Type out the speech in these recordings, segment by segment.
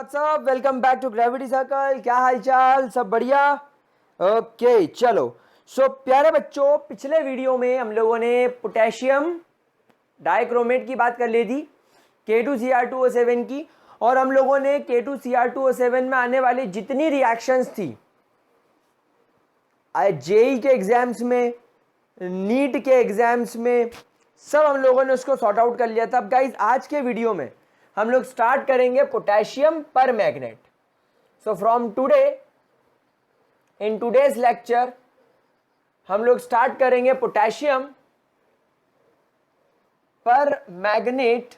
WhatsApp, welcome back to gravity circle. क्या हालचाल, सब बढ़िया? ओके चलो। प्यारे बच्चों, पिछले वीडियो में हम लोगों ने पोटेशियम डाइक्रोमेट की बात कर ली थी, K2Cr2O7 की, और हम लोगों ने K2Cr2O7 में आने वाली जितनी रिएक्शंस थी जेई के एग्जाम्स में, नीट के एग्जाम्स में, सब हम लोगों ने उसको सॉर्ट आउट कर लिया था। अब गाइज आज के वीडियो में हम लोग स्टार्ट करेंगे पोटेशियम पर magnet. So from today, in today's lecture हम लोग स्टार्ट करेंगे पोटेशियम पर magnet,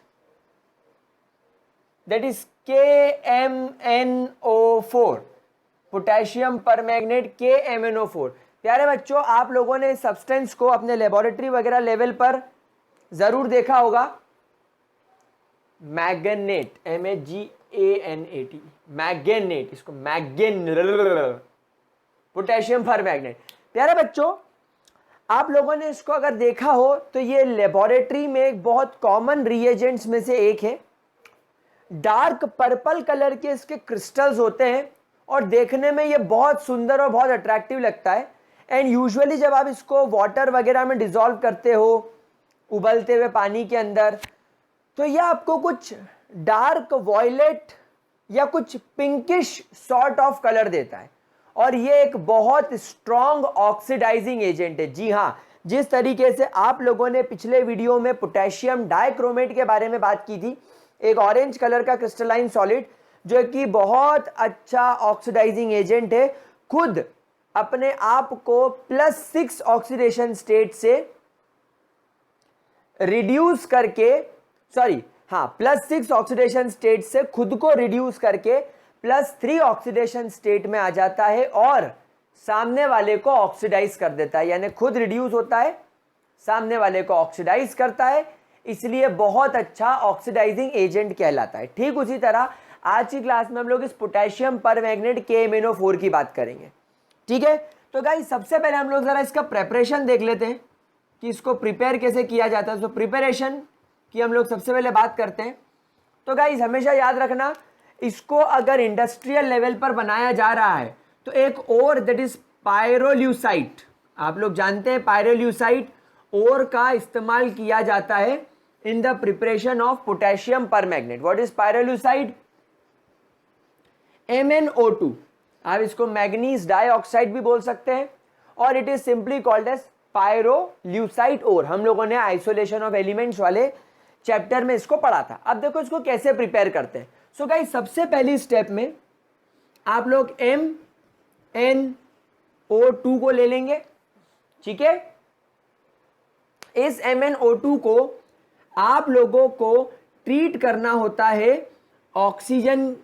that is KMnO4। Potassium पर मैग्नेट KMnO4। प्यारे बच्चों, आप लोगों ने इस सब्सटेंस को अपने लेबोरेटरी वगैरह लेवल पर जरूर देखा होगा। मैग्नेट, MAGANAT, मैग्नेट, इसको पोटेशियम पर मैग्नेट। प्यारे बच्चों, आप लोगों ने इसको अगर देखा हो तो ये लेबोरेटरी में एक बहुत कॉमन रिएजेंट्स में से एक है। डार्क पर्पल कलर के इसके क्रिस्टल्स होते हैं और देखने में ये बहुत सुंदर और बहुत अट्रैक्टिव लगता है। एंड यूजुअली जब आप इसको वाटर वगैरह में डिसॉल्व करते हो उबलते हुए पानी के अंदर, तो यह आपको कुछ डार्क वॉयलेट या कुछ पिंकिश सॉर्ट ऑफ कलर देता है, और ये एक बहुत स्ट्रॉन्ग ऑक्सीडाइजिंग एजेंट है। जी हाँ, जिस तरीके से आप लोगों ने पिछले वीडियो में पोटेशियम डाइक्रोमेट के बारे में बात की थी, एक ऑरेंज कलर का क्रिस्टलाइन सॉलिड जो कि बहुत अच्छा ऑक्सीडाइजिंग एजेंट है, खुद अपने आप को +6 ऑक्सीडेशन स्टेट से रिड्यूस करके, +6 ऑक्सीडेशन स्टेट से खुद को रिड्यूस करके +3 ऑक्सीडेशन स्टेट में आ जाता है और सामने वाले को ऑक्सीडाइज कर देता है। यानी खुद रिड्यूस होता है, सामने वाले को ऑक्सीडाइज करता है, इसलिए बहुत अच्छा ऑक्सीडाइजिंग एजेंट कहलाता है। ठीक उसी तरह आज की क्लास में हम लोग इस पोटेशियम पर मैग्नेट KMnO4 की बात करेंगे। ठीक है, तो गाइस सबसे पहले हम लोग जरा इसका प्रेपरेशन देख लेते हैं कि इसको प्रिपेयर कैसे किया जाता है। तो प्रिपरेशन की हम लोग सबसे पहले बात करते हैं। तो गाइस हमेशा याद रखना, इसको अगर इंडस्ट्रियल लेवल पर बनाया जा रहा है तो एक और दैट इज पायरोल्यूसाइट, आप लोग जानते हैं पायरोल्यूसाइट और का इस्तेमाल किया जाता है in the preparation of potassium permanganate. What is pyrolusite? MnO2, आप इसको मैग्नीज डाइऑक्साइड भी बोल सकते हैं, और it is simply called as pyrolusite ore. हम लोगों ने आइसोलेशन ऑफ एलिमेंट्स वाले चैप्टर में इसको पढ़ा था। अब देखो इसको कैसे प्रिपेयर करते हैं। सो गाइस सबसे पहली स्टेप में आप लोग MnO2 को ले लेंगे। ठीक है, इस MnO2 को आप लोगों को ट्रीट करना होता है ऑक्सीजन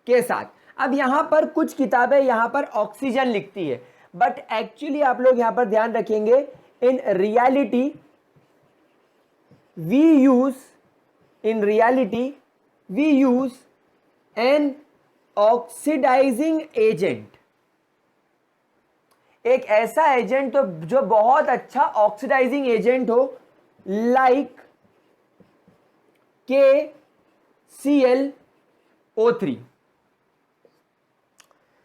के साथ। अब यहां पर कुछ किताबें यहां पर ऑक्सीजन लिखती है, बट एक्चुअली आप लोग यहां पर ध्यान रखेंगे, in reality we use an oxidising agent, एक ऐसा एजेंट तो जो बहुत अच्छा ऑक्सीडाइजिंग एजेंट हो, लाइक KClO3।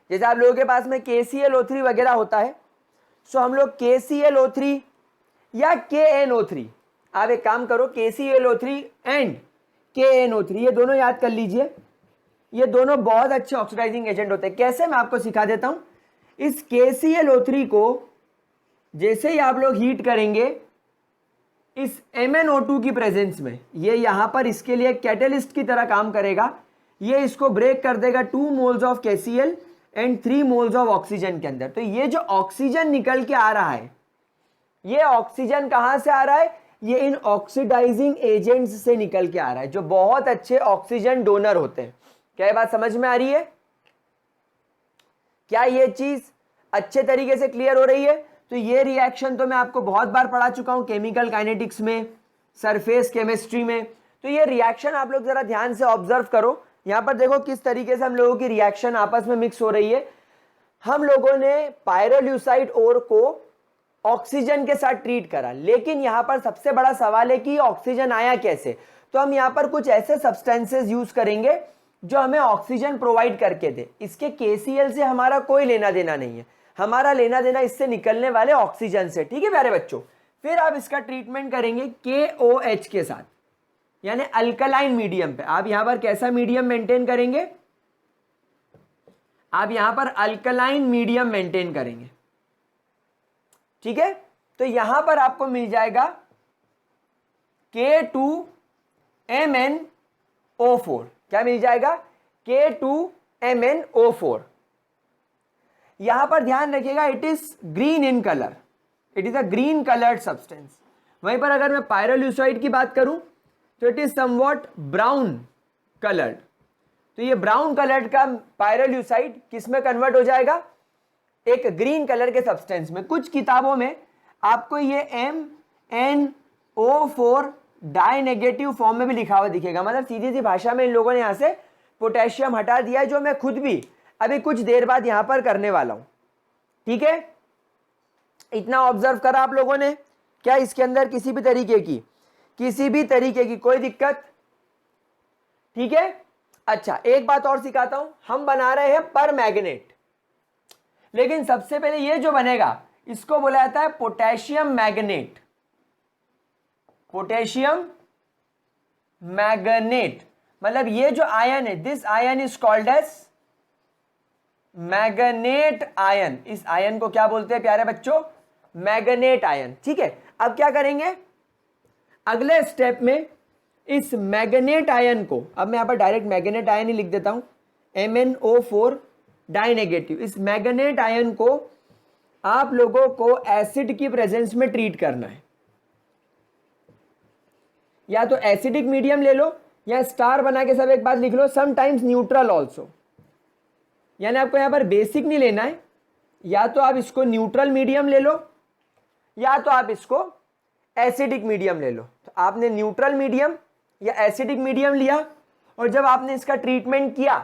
जैसे आप लोगों के पास में KClO3 वगैरह होता है, सो हम लोग KClO3 या KNO3, आप एक काम करो, KClO3 एंड KNO3 ये दोनों याद कर लीजिए। ये दोनों बहुत अच्छे ऑक्सीडाइजिंग एजेंट होते हैं। कैसे, मैं आपको सिखा देता हूं। इस KClO3 को जैसे ही आप लोग हीट करेंगे इस MnO2 की प्रेजेंस में, ये यहां पर इसके लिए कैटलिस्ट की तरह काम करेगा। ये इसको ब्रेक कर देगा 2 moles of KCl and 3 moles of oxygen के अंदर। तो ये जो ऑक्सीजन निकल के आ रहा है, ये ऑक्सीजन कहां से आ रहा है? ये इन ऑक्सीडाइजिंग एजेंट्स से निकल के आ रहा है, जो बहुत अच्छे ऑक्सीजन डोनर होते हैं। क्या ये बात समझ में आ रही है? क्या ये चीज अच्छे तरीके से क्लियर हो रही है? तो ये रिएक्शन तो मैं आपको बहुत बार पढ़ा चुका हूं, केमिकल काइनेटिक्स में, सरफेस केमिस्ट्री में। तो ये रिएक्शन आप लोग जरा ध्यान से ऑब्जर्व करो। यहां पर देखो किस तरीके से हम लोगों की रिएक्शन आपस में मिक्स हो रही है। हम लोगों ने पायरोल्यूसाइड ओर को ऑक्सीजन के साथ ट्रीट करा, लेकिन यहां पर सबसे बड़ा सवाल है कि ऑक्सीजन आया कैसे। तो हम यहां पर कुछ ऐसे सब्सटेंसेस यूज करेंगे जो हमें ऑक्सीजन प्रोवाइड करके दे। इसके KCl से हमारा कोई लेना देना नहीं है, हमारा लेना देना इससे निकलने वाले ऑक्सीजन से। ठीक है प्यारे बच्चों, फिर आप इसका ट्रीटमेंट करेंगे KOH के साथ, यानी अल्कलाइन मीडियम पे। आप यहां पर कैसा मीडियम मेंटेन करेंगे? आप यहां पर अल्कलाइन मीडियम मेंटेन करेंगे। ठीक है, तो यहां पर आपको मिल जाएगा K2MnO4। क्या मिल जाएगा? K2MnO4। यहां पर ध्यान रखिएगा, it is green in colour, it is a green coloured substance. वहीं पर अगर मैं पायरोल्यूसाइड की बात करूं तो it is somewhat brown coloured. तो ये ब्राउन कलर्ड का पायरोल्यूसाइड किस में कन्वर्ट हो जाएगा? एक ग्रीन कलर के सब्सटेंस में। कुछ किताबों में आपको ये MnO4 डाई नेगेटिव फॉर्म में भी लिखा हुआ दिखेगा, मतलब सीधी सी भाषा में इन लोगों ने यहां से पोटेशियम हटा दिया है, जो मैं खुद भी अभी कुछ देर बाद यहां पर करने वाला हूं। ठीक है, इतना ऑब्जर्व करा आप लोगों ने? क्या इसके अंदर किसी भी तरीके की कोई दिक्कत? ठीक है, अच्छा एक बात और सिखाता हूं, हम बना रहे हैं पर मैग्नेट, लेकिन सबसे पहले ये जो बनेगा इसको बोला जाता है पोटेशियम मैग्नेट। पोटेशियम मैग्नेट मतलब ये जो आयन है, this ion is called as magnet ion. इस आयन को क्या बोलते हैं प्यारे बच्चों? Magnet ion. ठीक है, अब क्या करेंगे अगले स्टेप में? इस मैग्नेट आयन को, अब मैं यहां पर डायरेक्ट मैग्नेट आयन ही लिख देता हूं, MnO4 डाई नेगेटिव। इस मैग्नेट आयन को आप लोगों को एसिड की प्रेजेंस में ट्रीट करना है। या तो एसिडिक मीडियम ले लो, या स्टार बना के सब एक बात लिख लो, समटाइम्स न्यूट्रल ऑल्सो। यानी आपको यहां पर बेसिक नहीं लेना है, या तो आप इसको न्यूट्रल मीडियम ले लो, या तो आप इसको एसिडिक मीडियम ले लो। तो आपने न्यूट्रल मीडियम या एसिडिक मीडियम लिया, और जब आपने इसका ट्रीटमेंट किया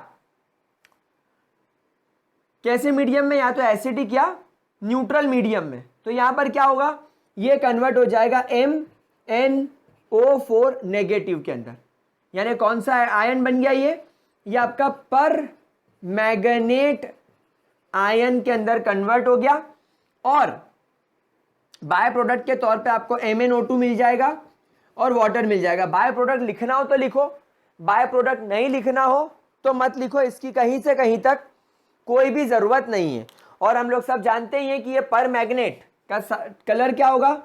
कैसे मीडियम में? या तो एसिडिक या न्यूट्रल मीडियम में, तो यहां पर क्या होगा? ये कन्वर्ट हो जाएगा MnO4 नेगेटिव के अंदर। यानी कौन सा आयन बन गया? ये आपका पर मैग्नेट आयन के अंदर कन्वर्ट हो गया, और बाय प्रोडक्ट के तौर पे आपको MnO2 मिल जाएगा और वाटर मिल जाएगा। बाय प्रोडक्ट लिखना हो तो लिखो, बाय प्रोडक्ट नहीं लिखना हो तो मत लिखो, इसकी कहीं से कहीं तक कोई भी जरूरत नहीं है। और हम लोग सब जानते ही हैं कि ये पर मैग्नेट का कलर क्या होगा?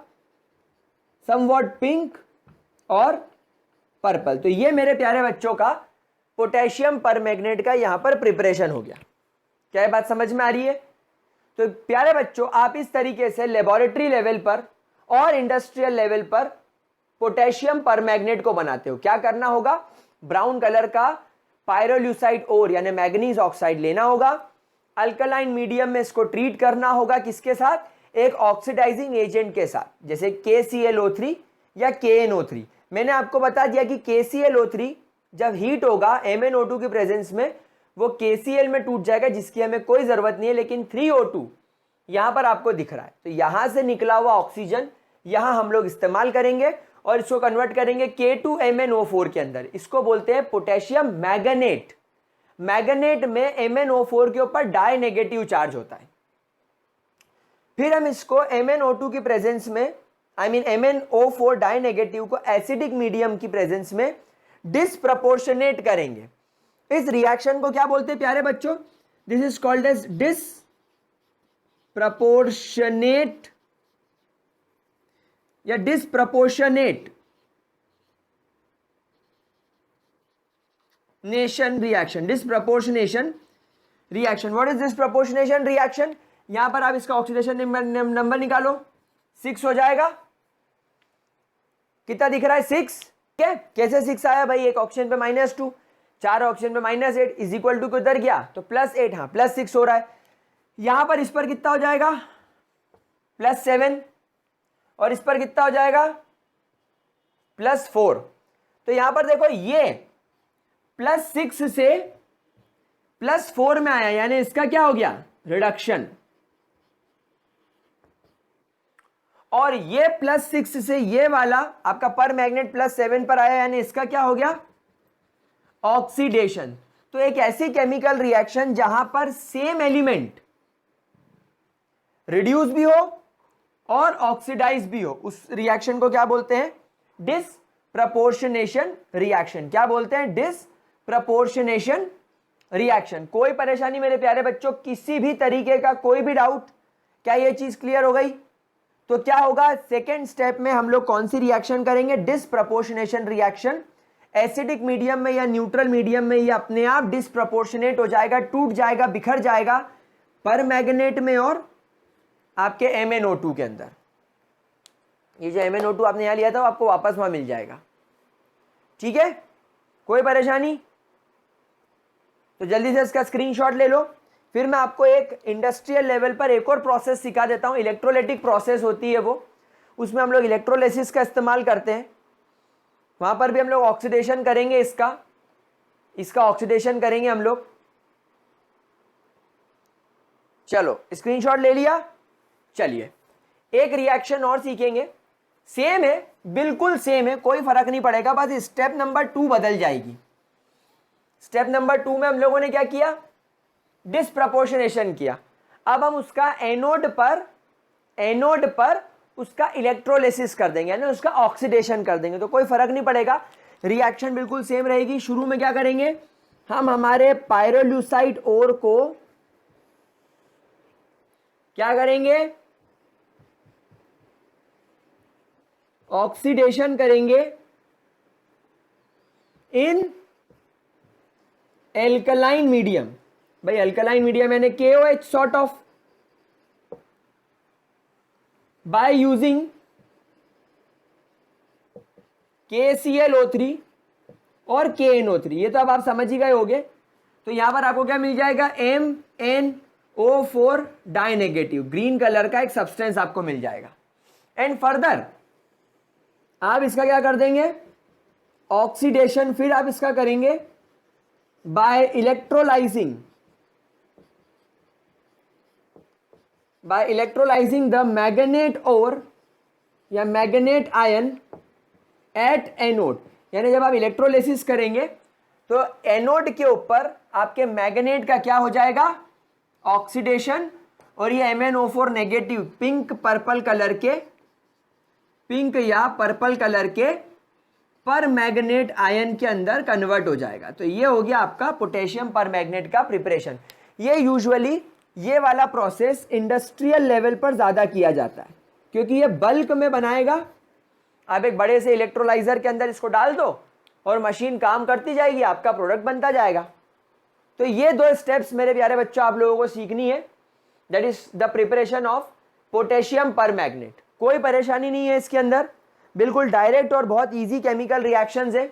समवॉट पिंक और पर्पल। तो ये मेरे प्यारे बच्चों का पोटेशियम पर मैग्नेट का यहां पर प्रिपरेशन हो गया। क्या ये बात समझ में आ रही है? तो प्यारे बच्चों, आप इस तरीके से लेबोरेटरी लेवल पर और इंडस्ट्रियल लेवल पर पोटेशियम परमैग्नेट को बनाते हो। क्या करना होगा? ब्राउन कलर का पायरोल्यूसाइड ओर यानी मैग्नीज ऑक्साइड लेना होगा, अल्कलाइन मीडियम में इसको ट्रीट करना होगा। किसके साथ? एक ऑक्सीडाइजिंग एजेंट के साथ, जैसे KClO3 या KNO3। मैंने आपको बता दिया कि KClO3 जब हीट होगा MnO2 की प्रेजेंस में, वो KCl में टूट जाएगा, जिसकी हमें कोई जरूरत नहीं है, लेकिन 3O2 यहां पर आपको दिख रहा है। तो यहां से निकला हुआ ऑक्सीजन यहां हम लोग इस्तेमाल करेंगे और इसको कन्वर्ट करेंगे K2MnO4 के अंदर। इसको बोलते हैं पोटेशियम मैग्नेट। मैग्नेट में MnO4 के ऊपर डाई नेगेटिव चार्ज होता है। फिर हम इसको MnO2 की प्रेजेंस में, MnO4 डाई नेगेटिव को एसिडिक मीडियम की प्रेजेंस में डिसप्रपोर्शनेट करेंगे। इस रिएक्शन को क्या बोलते हैं प्यारे बच्चों? This is called as disproportionate या disproportionation reaction. Disproportionation reaction. What is disproportionation reaction? यहां पर आप इसका ऑक्सीडेशन नंबर निकालो, 6 हो जाएगा। कितना दिख रहा है? 6। क्या कैसे 6 आया भाई? एक ऑक्सीजन पे -2, 4 ऑक्सीजन पे -8 इज इक्वल टू किधर गया? तो +8। हाँ, +6 हो रहा है। यहां पर इस पर कितना हो जाएगा? +7। और इस पर कितना हो जाएगा? +4। तो यहां पर देखो, ये +6 से +4 में आया, यानी इसका क्या हो गया? रिडक्शन। और ये +6 से ये वाला आपका पर मैग्नेट +7 पर आया, यानी इसका क्या हो गया? ऑक्सीडेशन। तो एक ऐसी केमिकल रिएक्शन जहां पर सेम एलिमेंट रिड्यूस भी हो और ऑक्सीडाइज भी हो, उस रिएक्शन को क्या बोलते हैं? Disproportionation reaction. क्या बोलते हैं? Disproportionation reaction. कोई परेशानी मेरे प्यारे बच्चों, किसी भी तरीके का कोई भी डाउट? क्या ये चीज क्लियर हो गई? तो क्या होगा, सेकेंड स्टेप में हम लोग कौन सी रिएक्शन करेंगे? Disproportionation reaction. एसिडिक मीडियम में या न्यूट्रल मीडियम में ये अपने आप डिसप्रपोर्शनेट हो जाएगा, टूट जाएगा, बिखर जाएगा पर मैग्नेट में और आपके MnO2 के अंदर। ये जो MnO2 आपने यहां लिया था वो आपको वापस वहां मिल जाएगा। ठीक है, कोई परेशानी? तो जल्दी से इसका स्क्रीनशॉट ले लो। फिर मैं आपको एक इंडस्ट्रियल लेवल पर एक और प्रोसेस सिखा देता हूं। इलेक्ट्रोलाइटिक प्रोसेस होती है वो, उसमें हम लोग इलेक्ट्रोलिसिस का इस्तेमाल करते हैं। वहां पर भी हम लोग ऑक्सीडेशन करेंगे, इसका ऑक्सीडेशन करेंगे हम लोग। चलो स्क्रीनशॉट ले लिया। चलिए एक रिएक्शन और सीखेंगे, सेम है, बिल्कुल सेम है, कोई फर्क नहीं पड़ेगा, बस स्टेप नंबर 2 बदल जाएगी। स्टेप नंबर 2 में हम लोगों ने क्या किया? डिसप्रपोर्शनेशन किया। अब हम उसका एनोड पर उसका इलेक्ट्रोलिसिस कर देंगे, यानी उसका ऑक्सीडेशन कर देंगे, तो कोई फर्क नहीं पड़ेगा, रिएक्शन बिल्कुल सेम रहेगी। शुरू में क्या करेंगे हम? हमारे पायरोल्यूसाइड ओर को क्या करेंगे? ऑक्सीडेशन करेंगे इन एल्कलाइन मीडियम। भाई एल्कलाइन मीडियम यानी KOH sort of, by using KClO3 और KNO3। ये तो अब आप समझ ही गए होंगे। तो यहां पर आपको क्या मिल जाएगा? MnO4 डाइनेगेटिव, ग्रीन कलर का एक सब्सटेंस आपको मिल जाएगा। एंड फर्दर आप इसका क्या कर देंगे? ऑक्सीडेशन फिर आप इसका करेंगे बाय इलेक्ट्रोलाइजिंग द मैग्नेट ओर या मैग्नेट आयन एट एनोड। यानी जब आप इलेक्ट्रोलिसिस करेंगे तो एनोड के ऊपर आपके मैग्नेट का क्या हो जाएगा? ऑक्सीडेशन, और ये MnO4 नेगेटिव पिंक या पर्पल कलर के पर मैग्नेट आयन के अंदर कन्वर्ट हो जाएगा। तो ये हो गया आपका पोटेशियम पर मैग्नेट का प्रिपरेशन। ये यूजुअली ये वाला प्रोसेस इंडस्ट्रियल लेवल पर ज्यादा किया जाता है, क्योंकि ये बल्क में बनाएगा। आप एक बड़े से इलेक्ट्रोलाइजर के अंदर इसको डाल दो और मशीन काम करती जाएगी, आपका प्रोडक्ट बनता जाएगा। तो ये 2 स्टेप्स मेरे प्यारे बच्चों आप लोगों को सीखनी है, that is the preparation of potassium पर मैग्नेट। कोई परेशानी नहीं है इसके अंदर, बिल्कुल डायरेक्ट और बहुत इजी केमिकल रिएक्शंस है।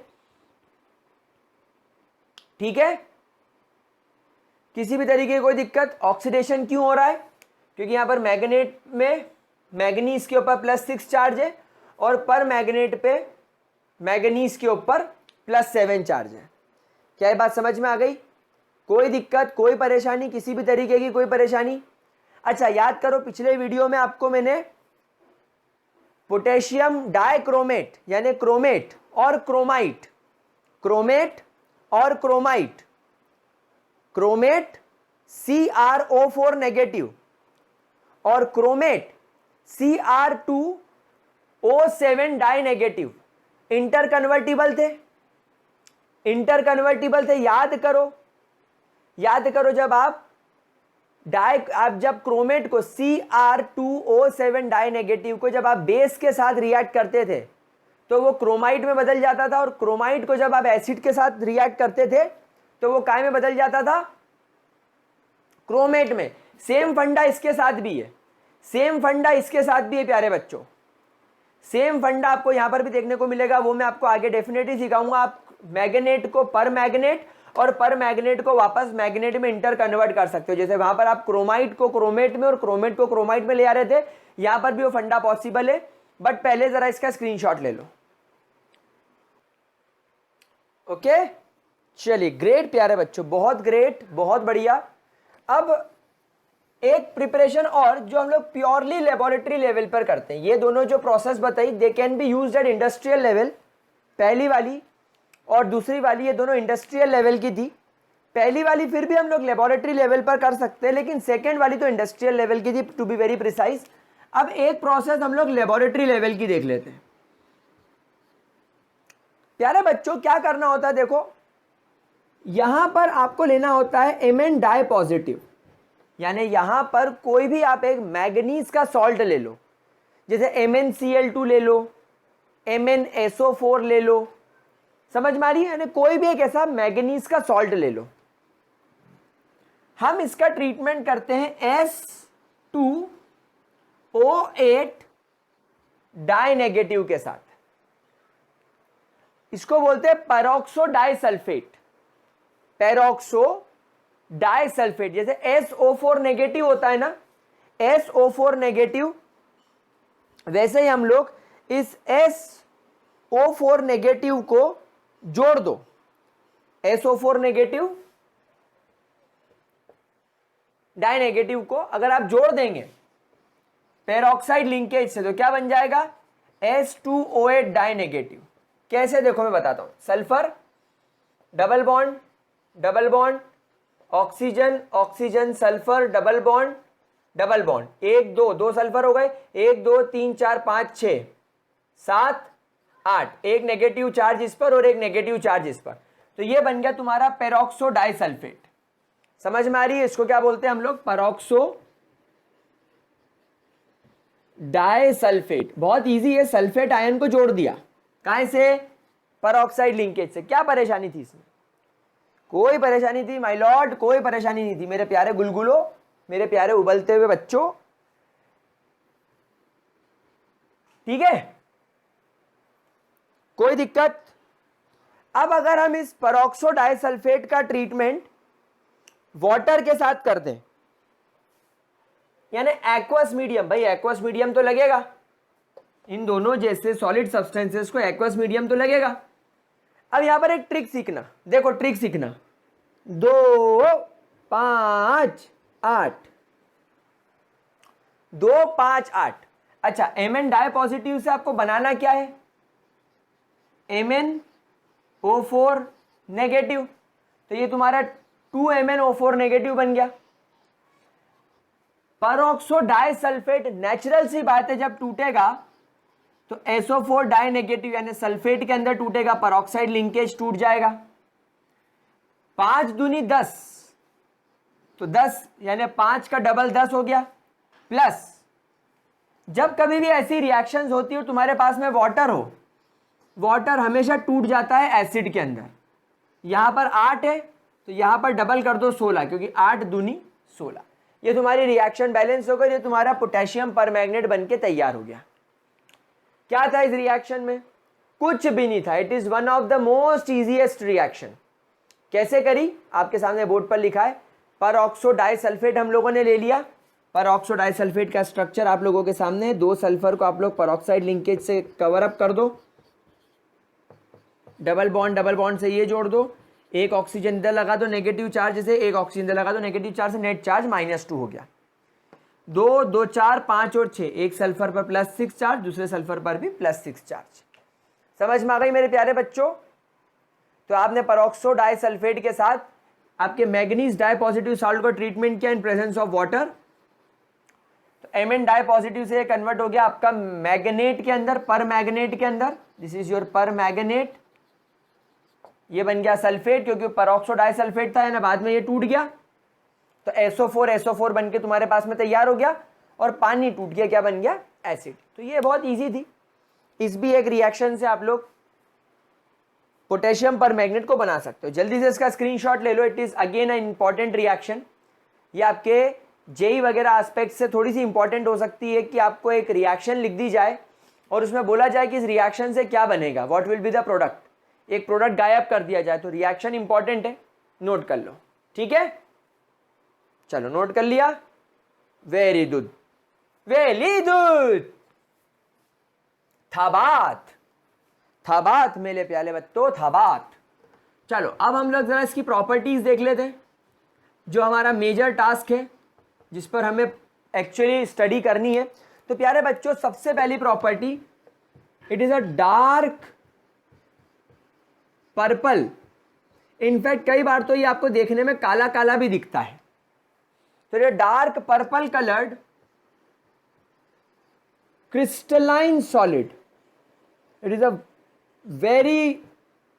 ठीक है, किसी भी तरीके की कोई दिक्कत? ऑक्सीडेशन क्यों हो रहा है? क्योंकि यहां पर मैग्नेट में मैग्नीज के ऊपर +6 चार्ज है और पर मैग्नेट पे मैग्नीज के ऊपर +7 चार्ज है। क्या ये बात समझ में आ गई? कोई दिक्कत, कोई परेशानी, किसी भी तरीके की कोई परेशानी? अच्छा याद करो, पिछले वीडियो में आपको मैंने पोटेशियम डाइक्रोमेट यानी क्रोमेट और क्रोमाइट, क्रोमेट CrO4 नेगेटिव और क्रोमेट Cr2O7 डाई नेगेटिव इंटरकन्वर्टिबल थे। याद करो जब क्रोमेट को Cr2O7 डाई नेगेटिव को जब आप बेस के साथ रिएक्ट करते थे तो वो क्रोमाइट में बदल जाता था, और क्रोमाइट को जब आप एसिड के साथ रिएक्ट करते थे तो वो काय में बदल जाता था? क्रोमेट में। सेम फंडा इसके साथ भी है प्यारे बच्चों। सेम फंडा आपको यहां पर भी देखने को मिलेगा, वो मैं आपको आगे डेफिनेटली सिखाऊंगा। आप मैग्नेट को पर मैग्नेट और पर मैग्नेट को वापस मैग्नेट में इंटर कन्वर्ट कर सकते हो। जैसे वहां पर आप क्रोमाइट को क्रोमेट में और क्रोमेट को क्रोमाइट में ले आ रहे थे, यहां पर भी वो फंडा पॉसिबल है। बट पहले जरा इसका स्क्रीनशॉट ले लो। ओके, चलिए ग्रेट प्यारे बच्चों, बहुत ग्रेट, बहुत बढ़िया। अब एक प्रिपरेशन और जो हम लोग प्योरली लेबोरेटरी लेवल पर करते हैं, ये दोनों जो प्रोसेस बताई they can be used eight industrial level, पहली वाली और दूसरी वाली, ये दोनों इंडस्ट्रियल लेवल की थी। पहली वाली फिर भी हम लोग लेबोरेटरी लेवल पर कर सकते हैं, लेकिन सेकेंड वाली तो इंडस्ट्रियल लेवल की थी, टू बी वेरी प्रिसाइज। अब एक प्रोसेस हम लोग लेबोरेटरी लेवल की देख लेते हैं। प्यारे बच्चों क्या करना होता है, देखो यहां पर आपको लेना होता है Mn डाई पॉजिटिव, यानी यहां पर कोई भी आप एक मैग्नीज का सॉल्ट ले लो, जैसे MnCl2 ले लो, MnSO4 ले लो, समझ में आ रही है, यानी कोई भी एक ऐसा मैग्नीज का सॉल्ट ले लो। हम इसका ट्रीटमेंट करते हैं S2O8 डाई नेगेटिव के साथ, इसको बोलते हैं पेरोक्सो डाइसल्फेट। पेरोक्सो डाइसल्फेट, जैसे SO4 नेगेटिव होता है ना, SO4 नेगेटिव, वैसे ही हम लोग इस SO4 नेगेटिव को जोड़ दो, SO4 नेगेटिव डाई नेगेटिव को अगर आप जोड़ देंगे पेरोक्साइड लिंकेज से, तो क्या बन जाएगा, S2O8 डाई नेगेटिव। कैसे, देखो मैं बताता हूं, sulphur double bond double bond, oxygen oxygen sulphur double bond, एक दो सल्फर हो गए, 1 2 3 4 5 6 7 8, एक नेगेटिव चार्ज इस पर और एक नेगेटिव चार्ज इस पर, तो ये बन गया तुम्हारा पेरोक्सो डाइसल्फेट। समझ में आ रही है, इसको क्या बोलते हैं हम लोग, पेरोक्सो डाइसल्फेट। बहुत इजी है, सल्फेट आयन को जोड़ दिया, कहां से, पेरोक्साइड लिंकेज से। क्या परेशानी थी इसमें, कोई परेशानी थी माय लॉर्ड, कोई परेशानी नहीं थी मेरे प्यारे गुलगुलो, मेरे प्यारे उबलते हुए बच्चों, ठीक है, कोई दिक्कत। अब अगर हम इस पेरोक्सो डाइसल्फेट का ट्रीटमेंट वाटर के साथ कर दें, यानी एक्वस मीडियम, भाई एक्वस मीडियम तो लगेगा, इन दोनों जैसे सॉलिड सब्सटेंसेस को एक्वस मीडियम तो लगेगा। अब यहां पर एक ट्रिक सीखना, देखो ट्रिक सीखना, 2 5 8 2 5 8। अच्छा, Mn डाई पॉजिटिव से आपको बनाना क्या है, MnO4 नेगेटिव, तो ये तुम्हारा 2MnO4 नेगेटिव बन गया। पेरोक्सो डाइसल्फेट नेचुरल सी बात है, जब टूटेगा तो SO4 डाई नेगेटिव यानी सल्फेट के अंदर टूटेगा, पेरोक्साइड लिंकेज टूट जाएगा। 5 दूनी 10, तो 10 यानी 5 का डबल 10 हो गया, प्लस जब कभी भी ऐसी रिएक्शंस होती है तुम्हारे पास में वाटर हो, वाटर हमेशा टूट जाता है एसिड के अंदर। यहां पर 8 है तो यहां पर डबल कर दो 16, क्योंकि 8 दूनी 16, ये तुम्हारी रिएक्शन बैलेंस हो गई, ये तुम्हारा पोटेशियम परमैंगनेट बनके तैयार हो गया। क्या था इस रिएक्शन में, कुछ भी नहीं था, it is one of the most easiest reaction. कैसे करी, आपके सामने बोर्ड पर लिखा है, पेरोक्सो डाइसल्फेट हम लोगों ने ले लिया। पेरोक्सो डाइसल्फेट का स्ट्रक्चर आप लोगों के सामने है, 2 सल्फर को आप लोग पेरोक्साइड लिंकेज से कवर अप कर दो, डबल बॉन्ड से ये जोड़ दो, एक ऑक्सीजन इधर लगा दो नेगेटिव चार्ज से, एक ऑक्सीजन इधर लगा दो नेगेटिव चार्ज से, नेट चार्ज -2 हो गया। 2 2 4 5 और 6, एक सल्फर पर +6 चार्ज, दूसरे सल्फर पर भी +6 चार्ज। समझ में आ गई मेरे प्यारे बच्चों। तो आपने पेरोक्सो डाइसल्फेट के साथ आपके मैग्नीज डाई पॉजिटिव सॉल्ट को ट्रीटमेंट किया इन प्रेजेंस ऑफ वाटर, तो Mn डाई पॉजिटिव से कन्वर्ट हो गया आपका मैग्नेट के अंदर, पर मैग्नेट के अंदर, दिस इज योर पर मैग्नेट, ये बन गया सल्फेट, क्योंकि पेरोक्सो डाइसल्फेट था ना, बाद में ये टूट गया तो SO4 बन के तुम्हारे पास में तैयार हो गया, और पानी टूट गया, क्या बन गया, एसिड। तो ये बहुत इजी थी, इस भी एक रिएक्शन से आप लोग पोटेशियम परमैंगनेट को बना सकते हो। जल्दी से इसका स्क्रीनशॉट ले लो, it is again a important reaction. ये आपके जेई वगैरह एस्पेक्ट से थोड़ी सी इंपॉर्टेंट हो सकती है कि आपको एक रिएक्शन लिख दी जाए और उसमें बोला जाए कि इस रिएक्शन से क्या बनेगा, what will be the product, एक प्रोडक्ट गायब कर दिया जाए, तो रिएक्शन इंपॉर्टेंट है, नोट कर लो, ठीक है। चलो नोट कर लिया, वेरी गुड वेरी गुड। थाबात मेरे प्याले बच्चों, थाबात। चलो अब हम लोग जरा इसकी प्रॉपर्टीज देख लेते हैं, जो हमारा मेजर टास्क है जिस पर हमें एक्चुअली स्टडी करनी है। तो प्यारे बच्चों, सबसे पहली property, it is a dark purple in fact कई बार तो ये आपको देखने में काला काला भी दिखता है। तो ये dark purple coloured crystalline solid, it is a very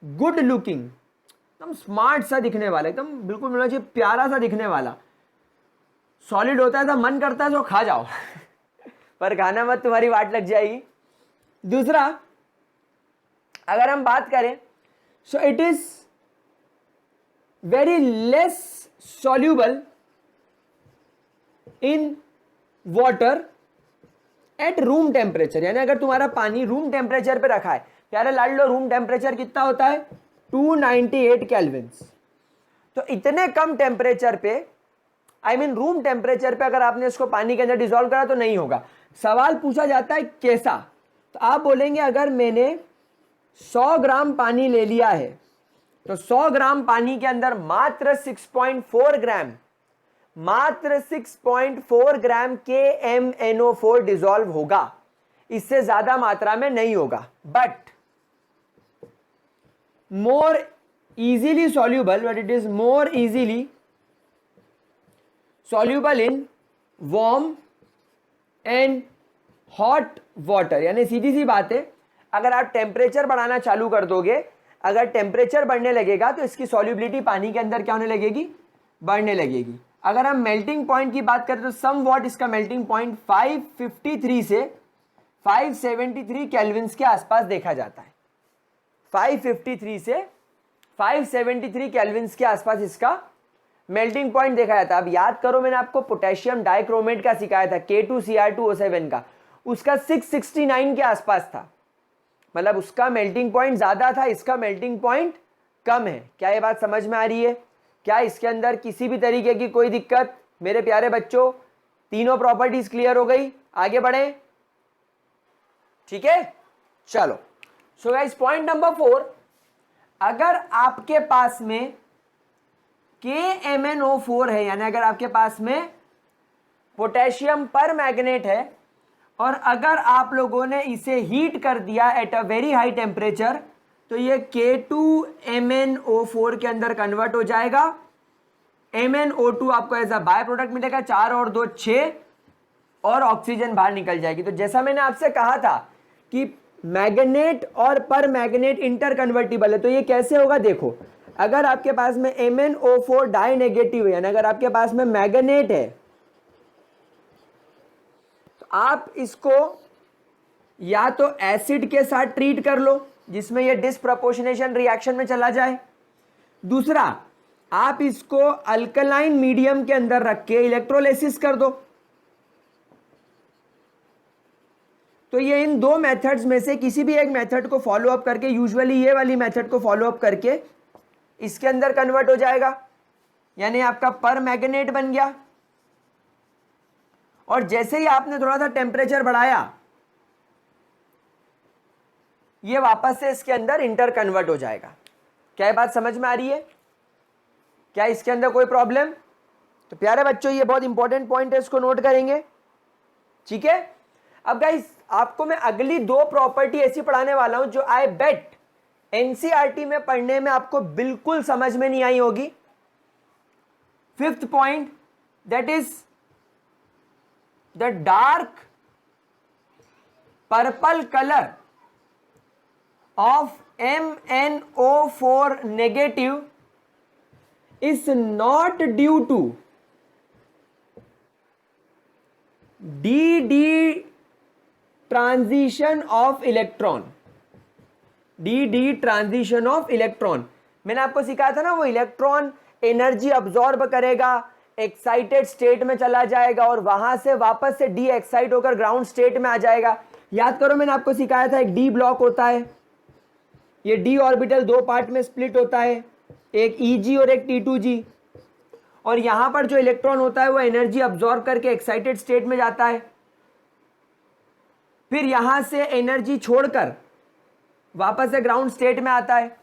good looking, एकदम स्मार्ट सा दिखने वाला, एकदम बिल्कुल मिलना चाहिए प्यारा सा दिखने वाला सॉलिड होता है। तो मन करता है तो खा जाओ पर खाना मत, तुम्हारी वाट लग जाएगी। दूसरा अगर हम बात करें, so it is very less soluble in water at room temperature, यानी अगर तुम्हारा पानी रूम टेम्परेचर पे रखा है, प्यारे लाड लो, रूम टेम्परेचर कितना होता है 298 केल्विन्स। तो इतने कम टेम्परेचर पे, आई मीन रूम टेम्परेचर पे अगर आपने इसको पानी के अंदर डिसॉल्व करा तो नहीं होगा। सवाल पूछा जाता है कैसा, तो आप बोलेंगे अगर मैंने 100 ग्राम पानी ले लिया है तो 100 ग्राम पानी के अंदर मात्र 6.4 ग्राम, मात्र 6.4 ग्राम के MnO4 डिसॉल्व होगा, इससे ज्यादा मात्रा में नहीं होगा। But more easily soluble, but it is more easily soluble in warm and hot water. यानी सीधी सी बात है, अगर आप टेम्परेचर बढ़ाना चालू कर दोगे, अगर टेम्परेचर बढ़ने लगेगा तो इसकी सॉल्युबिलिटी पानी के अंदर क्या होने लगेगी, बढ़ने लगेगी। अगर हम मेल्टिंग पॉइंट की बात करें तो सम वॉट इसका मेल्टिंग पॉइंट 553 से 573 केल्विन्स के आसपास देखा जाता है। 553 से 573 केल्विन्स के आसपास इसका मेल्टिंग पॉइंट देखा जाता है। अब याद करो, मैंने आपको पोटेशियम डाइक्रोमेट का सिखाया था, K2Cr2O7 का, उसका 669 के आसपास था, मतलब उसका मेल्टिंग पॉइंट ज्यादा था, इसका मेल्टिंग पॉइंट कम है। क्या ये बात समझ में आ रही है? क्या इसके अंदर किसी भी तरीके की कोई दिक्कत? मेरे प्यारे बच्चों, तीनों प्रॉपर्टीज क्लियर हो गई, आगे बढ़े, ठीक है? चलो, सो गाइस पॉइंट नंबर 4, अगर आपके पास में KMnO4 है, यानी अगर आपके पास में पोटेशियम पर मैग्नेट है और अगर आप लोगों ने इसे हीट कर दिया at a very high temperature, तो ये K2MnO4 के अंदर कन्वर्ट हो जाएगा। MnO2 आपको एज अ बाय प्रोडक्ट मिलेगा, 4 और 2 6, और ऑक्सीजन बाहर निकल जाएगी। तो जैसा मैंने आपसे कहा था कि मैग्नेट और पर मैग्नेट इंटर कन्वर्टिबल है, तो ये कैसे होगा देखो, अगर आपके पास में MnO4 डाई नेगेटिव है, यानी अगर आपके पास में मैग्नेट है, तो आप इसको या तो एसिड के साथ ट्रीट कर लो जिसमें ये डिसप्रपोर्शनेशन रिएक्शन में चला जाए, दूसरा आप इसको अल्कलाइन मीडियम के अंदर रख के इलेक्ट्रोलिसिस कर दो। तो ये इन दो मेथड्स में से किसी भी एक मेथड को फॉलो अप करके, यूजुअली ये वाली मेथड को फॉलो अप करके इसके अंदर कन्वर्ट हो जाएगा, यानी आपका पर मैग्नेट बन गया। और जैसे ही आपने थोड़ा सा टेम्परेचर बढ़ाया, ये वापस से इसके अंदर इंटर कन्वर्ट हो जाएगा। क्या ये बात समझ में आ रही है? क्या इसके अंदर कोई प्रॉब्लम? तो प्यारे बच्चों, ये बहुत इंपॉर्टेंट पॉइंट है, इसको नोट करेंगे, ठीक है? अब गाइस, आपको मैं अगली 2 प्रॉपर्टी ऐसी पढ़ाने वाला हूं जो आई बेट एनसीईआरटी में पढ़ने में आपको बिल्कुल समझ में नहीं आई होगी। 5th point, that is the dark purple colour of MnO4 negative is not due to d transition of electron. D transition of electron, मैंने आपको सिखाया था ना, वो इलेक्ट्रॉन एनर्जी अब्सॉर्ब करेगा, एक्साइटेड स्टेट में चला जाएगा और वहां से वापस से डी एक्साइट होकर ग्राउंड स्टेट में आ जाएगा। याद करो, मैंने आपको सिखाया था एक डी ब्लॉक होता है, ये डी ऑर्बिटल 2 पार्ट में स्प्लिट होता है, एक Eg और एक T2G, और यहां पर जो इलेक्ट्रॉन होता है वो एनर्जी अब्सॉर्ब करके एक्साइटेड स्टेट में जाता है, फिर यहां से एनर्जी छोड़कर वापस से ग्राउंड स्टेट में आता है।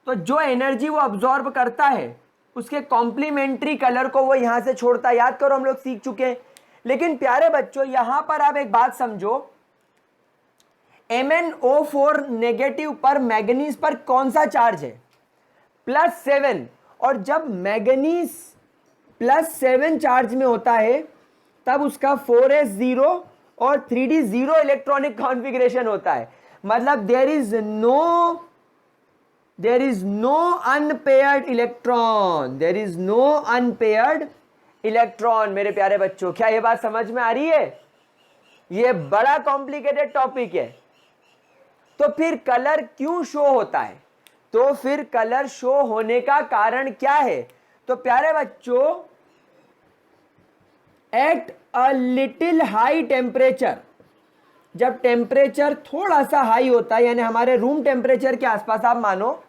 तो जो एनर्जी वो अब्सॉर्ब करता है उसके कॉम्प्लीमेंट्री कलर को वो यहां से छोड़ता है। याद करो, हम लोग सीख चुके हैं। लेकिन प्यारे बच्चों, यहां पर आप एक बात समझो, MnO4 नेगेटिव पर मैग्नीज पर कौन सा चार्ज है? +7, और जब मैग्नीज +7 चार्ज में होता है तब उसका 4s0 और 3d0 इलेक्ट्रॉनिक कॉन्फ़िगरेशन होता है। मतलब there is no unpaired electron, there is no unpaired electron. मेरे प्यारे बच्चों, क्या ये बात समझ में आ रही है? ये बड़ा कॉम्प्लिकेटेड टॉपिक है। तो फिर कलर क्यों शो होता है? तो फिर कलर शो होने का कारण क्या है? तो प्यारे बच्चों, at a little high temperature, जब टेम्परेचर थोड़ा सा हाई होता है, यानी हमारे रूम टेम्परेचर के आसपास आप मानो,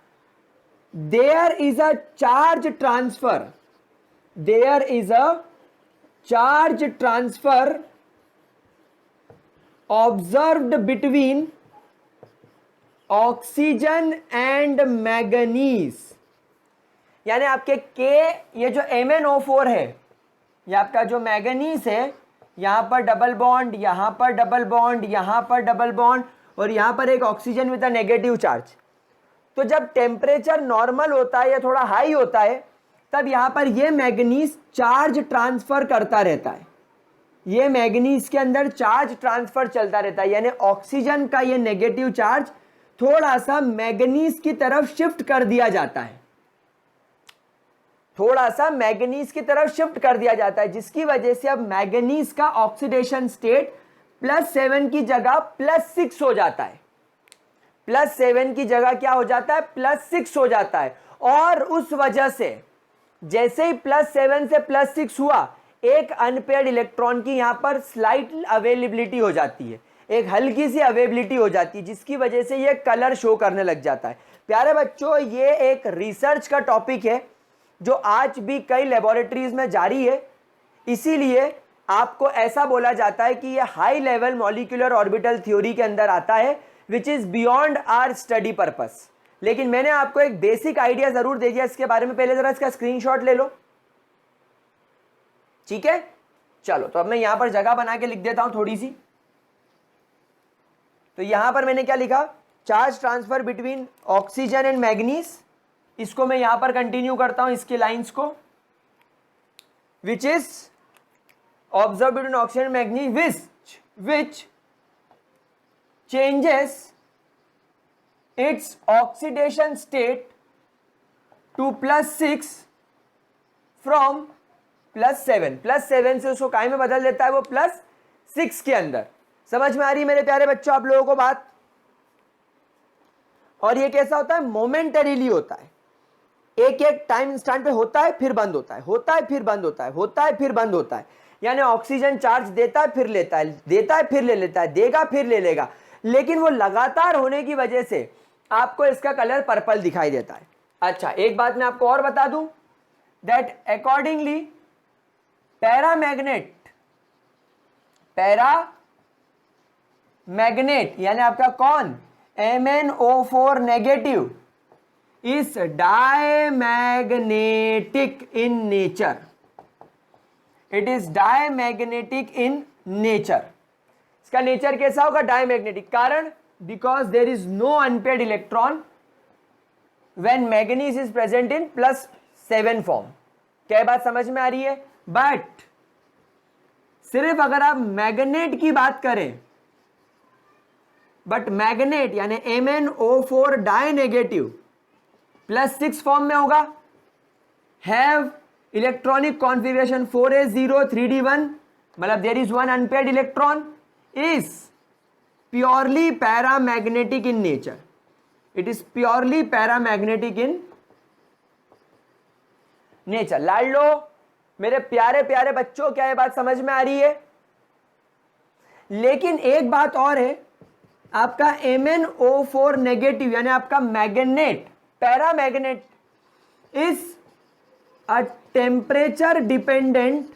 there is a charge transfer, there is a charge transfer observed between oxygen and manganese. यानी आपके के, ये जो MnO4 है, ये आपका जो मैग्नीज है, यहां पर डबल बॉन्ड, यहां पर डबल बॉन्ड, यहां पर डबल बॉन्ड, और यहां पर एक oxygen with a negative charge. तो जब टेम्परेचर नॉर्मल होता है या थोड़ा हाई होता है, तब यहां पर ये मैग्नीज चार्ज ट्रांसफर करता रहता है, ये मैग्नीज के अंदर चार्ज ट्रांसफर चलता रहता है। यानी ऑक्सीजन का ये नेगेटिव चार्ज थोड़ा सा मैग्नीज की तरफ शिफ्ट कर दिया जाता है, थोड़ा सा मैग्नीज की तरफ शिफ्ट कर दिया जाता है, जिसकी वजह से अब मैग्नीज का ऑक्सीडेशन स्टेट +7 की जगह +6 हो जाता है। +7 की जगह क्या हो जाता है? +6 हो जाता है। और उस वजह से जैसे ही +7 से +6 हुआ, एक अनपेयर्ड इलेक्ट्रॉन की यहां पर स्लाइट अवेलेबिलिटी हो जाती है, एक हल्की सी अवेलेबिलिटी हो जाती है, जिसकी वजह से ये कलर शो करने लग जाता है। प्यारे बच्चों, ये एक रिसर्च का टॉपिक है जो आज भी कई लेबोरेटरीज में जारी है। इसीलिए आपको ऐसा बोला जाता है कि ये high level molecular orbital theory के अंदर आता है, which is beyond our study purpose. लेकिन मैंने आपको एक बेसिक आइडिया जरूर दे दिया इसके बारे में। पहले जरा इसका स्क्रीनशॉट ले लो, ठीक है? चलो, तो अब मैं यहां पर जगह बना के लिख देता हूं थोड़ी सी। तो यहां पर मैंने क्या लिखा? Charge transfer between oxygen and manganese. इसको मैं यहां पर कंटिन्यू करता हूं, इसके लाइंस को, which is observe between oxygen and manganese which changes its oxidation state to +6 from +7। +7 से उसको काय में बदल देता है, वो +6 के अंदर। समझ में आ रही है मेरे प्यारे बच्चों आप लोगों को बात? और ये कैसा होता है? मोमेंटरीली होता है, एक एक टाइम इंस्टेंट पे होता है, फिर बंद होता है, होता है फिर बंद होता है, होता है फिर बंद होता है। यानी ऑक्सीजन चार्ज देता है फिर लेता है, देता है फिर ले लेता है, देगा फिर ले लेगा, लेकिन वो लगातार होने की वजह से आपको इसका कलर पर्पल दिखाई देता है। अच्छा, एक बात मैं आपको और बता दूं, दैट अकॉर्डिंगली पैरामैग्नेट यानी आपका कौन? MnO4 negative is diamagnetic in nature. It is diamagnetic in nature. इसका नेचर कैसा होगा? डायमैग्नेटिक। कारण? Because there is no unpaired electron when manganese is present in +7 form. क्या बात समझ में आ रही है? बट सिर्फ अगर आप मैग्नेट की बात करें, बट मैग्नेट यानी MnO4 डाई नेगेटिव +6 फॉर्म में होगा, have electronic configuration 4s0 3d1, मतलब there is one unpaired electron, is purely paramagnetic in nature. It is purely paramagnetic in nature. लाडलो मेरे प्यारे प्यारे बच्चों, क्या ये बात समझ में आ रही है? लेकिन एक बात और है, आपका MnO4 नेगेटिव यानी आपका magnet, paramagnet is a temperature dependent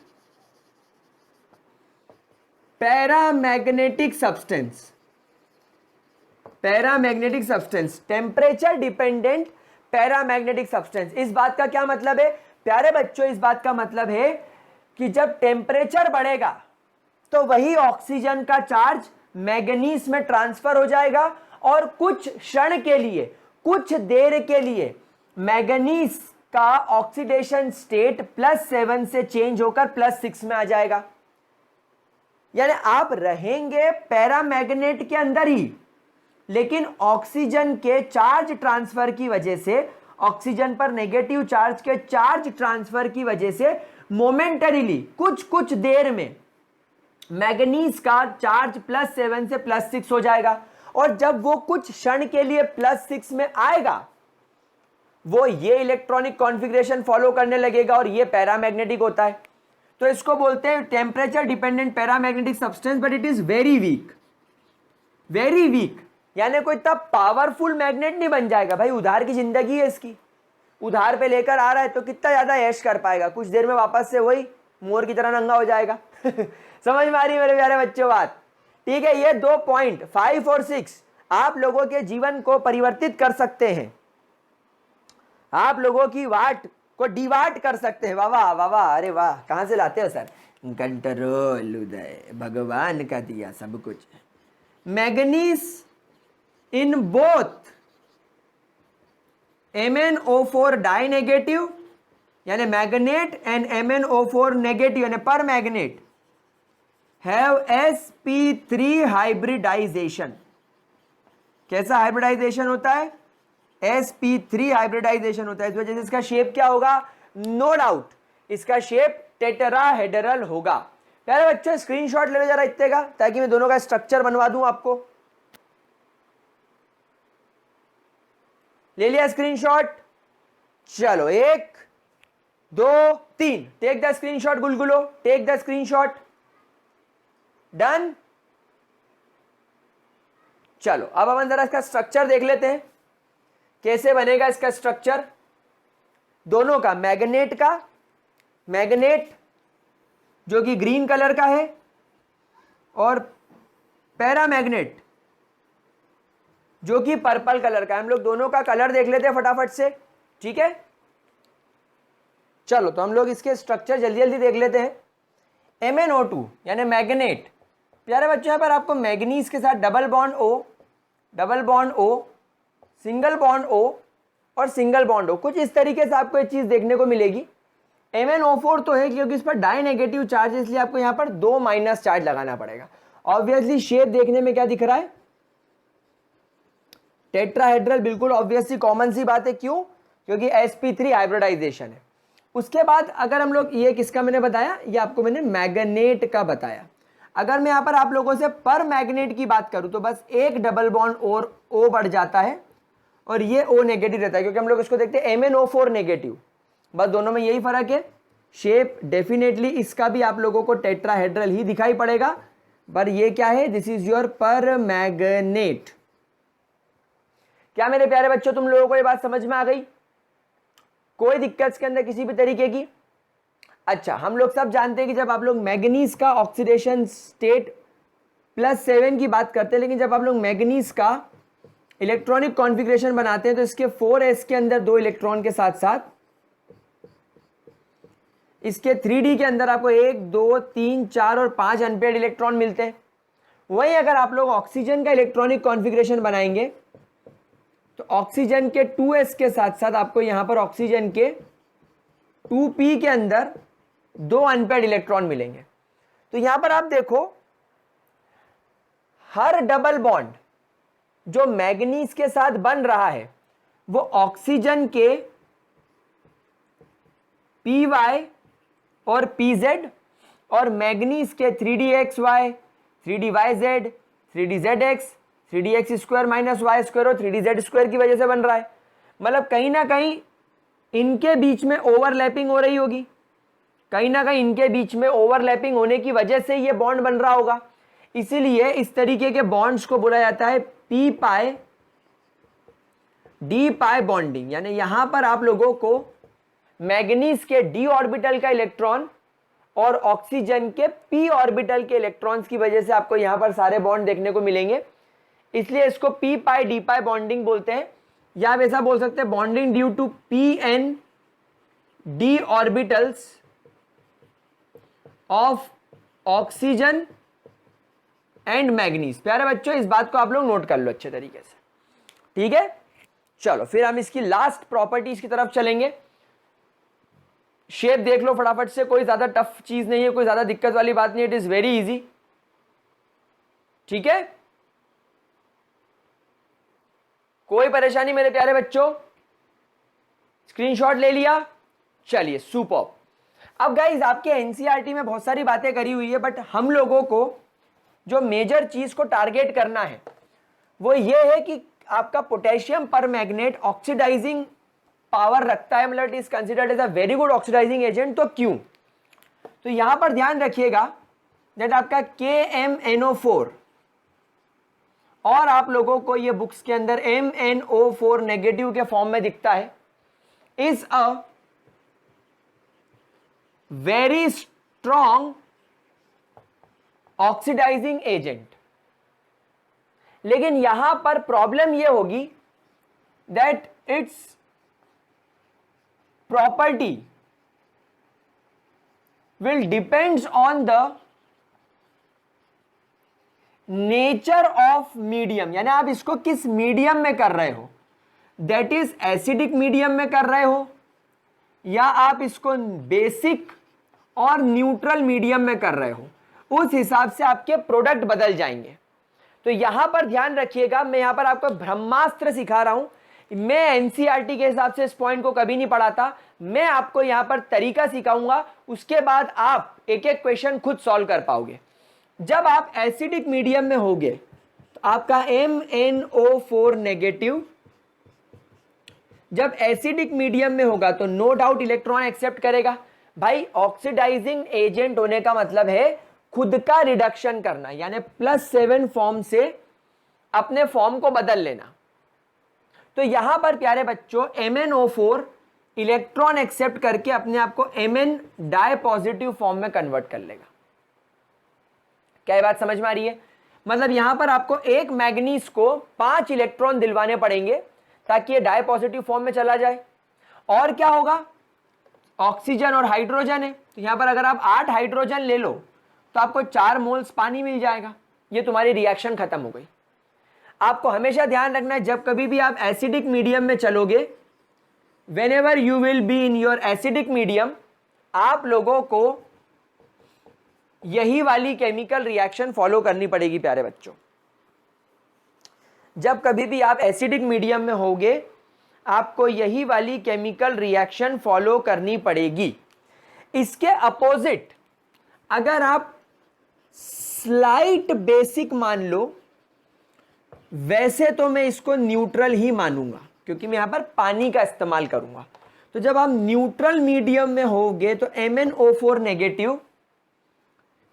paramagnetic substance. Paramagnetic substance, temperature dependent paramagnetic substance. इस बात का क्या मतलब है प्यारे बच्चों? इस बात का मतलब है कि जब टेम्परेचर बढ़ेगा तो वही ऑक्सीजन का चार्ज मैग्नीज में ट्रांसफर हो जाएगा और कुछ क्षण के लिए, कुछ देर के लिए मैग्नीज का ऑक्सीडेशन स्टेट +7 से चेंज होकर +6 में आ जाएगा। यानी आप रहेंगे पैरामैग्नेट के अंदर ही, लेकिन ऑक्सीजन के चार्ज ट्रांसफर की वजह से, ऑक्सीजन पर नेगेटिव चार्ज के चार्ज ट्रांसफर की वजह से मोमेंटरीली कुछ देर में मैग्नीज का चार्ज +7 से +6 हो जाएगा। और जब वो कुछ क्षण के लिए +6 में आएगा, वो ये इलेक्ट्रॉनिक कॉन्फ़िगरेशन फॉलो करने लगेगा और ये पैरामैग्नेटिक होता है। तो इसको बोलते हैं temperature dependent paramagnetic substance, but it is very weak, very weak. यानी कोई इतना पावरफुल मैग्नेट नहीं बन जाएगा भाई। उधार की जिंदगी है इसकी, उधार पे लेकर आ रहा है तो कितना ज्यादा ऐश कर पाएगा, कुछ देर में वापस से वही मोर की तरह नंगा हो जाएगा। समझ में आ रही है मेरे प्यारे बच्चों बात? ठीक है, ये 2 पॉइंट 5 और 6 आप लोगों के जीवन को परिवर्तित कर सकते हैं, आप लोगों की वाट को डिवाट कर सकते हैं। वाह वाह वाह वाह, अरे वाह, कहां से लाते हो सर? कंट्रोल उदय, भगवान का दिया सब कुछ। Manganese in both MnO4 di negative, यानी मैग्नेट एंड MnO4 नेगेटिव यानी पर मैग्नेट हैव sp3 हाइब्रिडाइजेशन। कैसा हाइब्रिडाइजेशन होता है? sp3 हाइब्रिडाइजेशन होता है। इस वजह से इसका शेप क्या होगा? नो डाउट इसका शेप टेट्राहेड्रल होगा। प्यारे बच्चे स्क्रीनशॉट ले लो जरा इतने का, ताकि मैं दोनों का स्ट्रक्चर बनवा दूं आपको। ले लिया स्क्रीनशॉट? चलो 1 2 3, टेक द स्क्रीनशॉट गुलगुलो, टेक द स्क्रीनशॉट। डन। चलो अब अपन जरा इसका स्ट्रक्चर देख लेते हैं, कैसे बनेगा इसका स्ट्रक्चर दोनों का। मैग्नेट का, मैग्नेट जो कि ग्रीन कलर का है, और पैरामैग्नेट जो कि पर्पल कलर का है। हम लोग दोनों का कलर देख लेते हैं फटाफट से, ठीक है? चलो तो हम लोग इसके स्ट्रक्चर जल्दी जल्दी देख लेते हैं। MnO2 यानी मैग्नेट। प्यारे बच्चों यहां पर आपको मैग्नीज के साथ double bond O, single bond O और सिंगल बॉन्ड O, कुछ इस तरीके से आपको एक चीज देखने को मिलेगी। MnO4 तो है क्योंकि इस पर डाई नेगेटिव चार्ज, इसलिए आपको यहां पर 2 माइनस चार्ज लगाना पड़ेगा। ऑब्वियसली शेप देखने में क्या दिख रहा है? टेट्राहेड्रल, बिल्कुल ऑब्वियसली कॉमन सी बात है। क्यों? क्योंकि sp3 हाइब्रिडाइजेशन है। उसके बाद अगर हम लोग, ये किसका मैंने बताया? ये आपको मैंने मैग्नेट का बताया। अगर मैं यहां पर आप लोगों से पर मैग्नेट की बात करूं तो बस एक डबल बॉन्ड और O बढ़ जाता है और ये O नेगेटिव रहता है, क्योंकि हम लोग इसको देखते हैं MnO4 नेगेटिव। बस दोनों में यही फर्क है। शेप डेफिनेटली इसका भी आप लोगों को टेट्राहेड्रल ही दिखाई पड़ेगा, पर ये क्या है? दिस इज योर पर मैग्नेट। क्या मेरे प्यारे बच्चों तुम लोगों को ये बात समझ में आ गई? कोई दिक्कत इसके अंदर किसी भी तरीके की? अच्छा, हम लोग सब जानते हैं कि जब आप लोग मैग्नीज का ऑक्सीडेशन स्टेट +7 की बात करते हैं, लेकिन जब आप लोग मैग्नीज का इलेक्ट्रॉनिक कॉन्फ़िगरेशन बनाते हैं तो इसके 4s के अंदर 2 इलेक्ट्रॉन के साथ साथ इसके 3d के अंदर आपको 1 2 3 4 और 5 अनपेयर्ड इलेक्ट्रॉन मिलते हैं। वहीं अगर आप लोग ऑक्सीजन का इलेक्ट्रॉनिक कॉन्फ़िगरेशन बनाएंगे तो ऑक्सीजन के 2s के साथ साथ आपको यहां पर ऑक्सीजन के 2p के अंदर 2 अनपेयर्ड इलेक्ट्रॉन मिलेंगे। तो यहां पर आप देखो, हर डबल बॉन्ड जो मैग्नीज के साथ बन रहा है वो ऑक्सीजन के py और pz और मैग्नीज के 3dxy, 3dyz, 3dzx, 3dx² - y² और 3dz² की वजह से बन रहा है। मतलब कहीं ना कहीं इनके बीच में ओवरलैपिंग हो रही होगी, कहीं ना कहीं इनके बीच में ओवरलैपिंग होने की वजह से ये बॉन्ड बन रहा होगा। इसीलिए इस तरीके के बॉन्ड्स को बोला जाता है p d बॉन्डिंग। यानी यहां पर आप लोगों को मैग्नीज के d ऑर्बिटल का इलेक्ट्रॉन और ऑक्सीजन के p ऑर्बिटल के इलेक्ट्रॉन्स की वजह से आपको यहां पर सारे बॉन्ड देखने को मिलेंगे, इसलिए इसको p d बॉन्डिंग बोलते हैं। या आप ऐसा बोल सकते हैं bonding due to pn d orbitals of oxygen and manganese. प्यारे बच्चों इस बात को आप लोग नोट कर लो अच्छे तरीके से, ठीक है? चलो फिर हम इसकी लास्ट प्रॉपर्टीज की तरफ चलेंगे। शेप देख लो फटाफट से, कोई ज्यादा टफ चीज नहीं है, कोई ज्यादा दिक्कत वाली बात नहीं है, इट इज वेरी इजी। ठीक है, कोई परेशानी मेरे प्यारे बच्चों? स्क्रीनशॉट ले लिया? चलिए सुपर्ब। अब गाइज आपके एनसीईआरटी में बहुत सारी बातें करी हुई है, बट हम लोगों को जो मेजर चीज को टारगेट करना है वो ये है कि आपका पोटेशियम पर मैग्नेट ऑक्सीडाइजिंग पावर रखता है, मतलब it is considered as a very good oxidising agent. तो क्यों? तो यहां पर ध्यान रखिएगा दैट आपका KMnO4 और आप लोगों को ये बुक्स के अंदर MnO4 नेगेटिव के फॉर्म में दिखता है, is a very strong oxidising agent. लेकिन यहां पर प्रॉब्लम यह होगी that its property will depends on the nature of medium, यानी आप इसको किस मीडियम में कर रहे हो, दैट इज एसिडिक मीडियम में कर रहे हो या आप इसको बेसिक और न्यूट्रल मीडियम में कर रहे हो, उस हिसाब से आपके प्रोडक्ट बदल जाएंगे। तो यहां पर ध्यान रखिएगा, मैं यहां पर आपको ब्रह्मास्त्र सिखा रहा हूं, मैं एनसीईआरटी के हिसाब से इस पॉइंट को कभी नहीं पढ़ाता, मैं आपको यहां पर तरीका सिखाऊंगा, उसके बाद आप एक एक क्वेश्चन खुद सॉल्व कर पाओगे। जब आप एसिडिक मीडियम में होगे तो आपका MnO4 नेगेटिव जब एसिडिक मीडियम में होगा तो नो डाउट इलेक्ट्रॉन एक्सेप्ट करेगा। भाई ऑक्सीडाइजिंग एजेंट होने का मतलब है खुद का रिडक्शन करना, यानी +7 फॉर्म से अपने फॉर्म को बदल लेना। तो यहां पर प्यारे बच्चों MnO4 इलेक्ट्रॉन एक्सेप्ट करके अपने आप को Mn डाई पॉजिटिव फॉर्म में कन्वर्ट कर लेगा। क्या ये बात समझ में आ रही है? मतलब यहां पर आपको एक मैग्नीज को 5 इलेक्ट्रॉन दिलवाने पड़ेंगे ताकि ये डाई पॉजिटिव फॉर्म में चला जाए। और क्या होगा? ऑक्सीजन और हाइड्रोजन है, तो यहां पर अगर आप 8 हाइड्रोजन ले लो तो आपको 4 मोल्स पानी मिल जाएगा, ये तुम्हारी रिएक्शन खत्म हो गई। आपको हमेशा ध्यान रखना है जब कभी भी आप एसिडिक मीडियम में चलोगे, whenever you will be in your acidic medium, आप लोगों को यही वाली केमिकल रिएक्शन फॉलो करनी पड़ेगी प्यारे बच्चों। जब कभी भी आप एसिडिक मीडियम में होगे आपको यही वाली केमिकल रिएक्शन फॉलो करनी पड़ेगी। इसके अपोजिट अगर आप स्लाइट बेसिक मान लो, वैसे तो मैं इसको न्यूट्रल ही मानूंगा क्योंकि मैं यहां पर पानी का इस्तेमाल करूंगा। तो जब आप न्यूट्रल मीडियम में होगे तो MnO4 नेगेटिव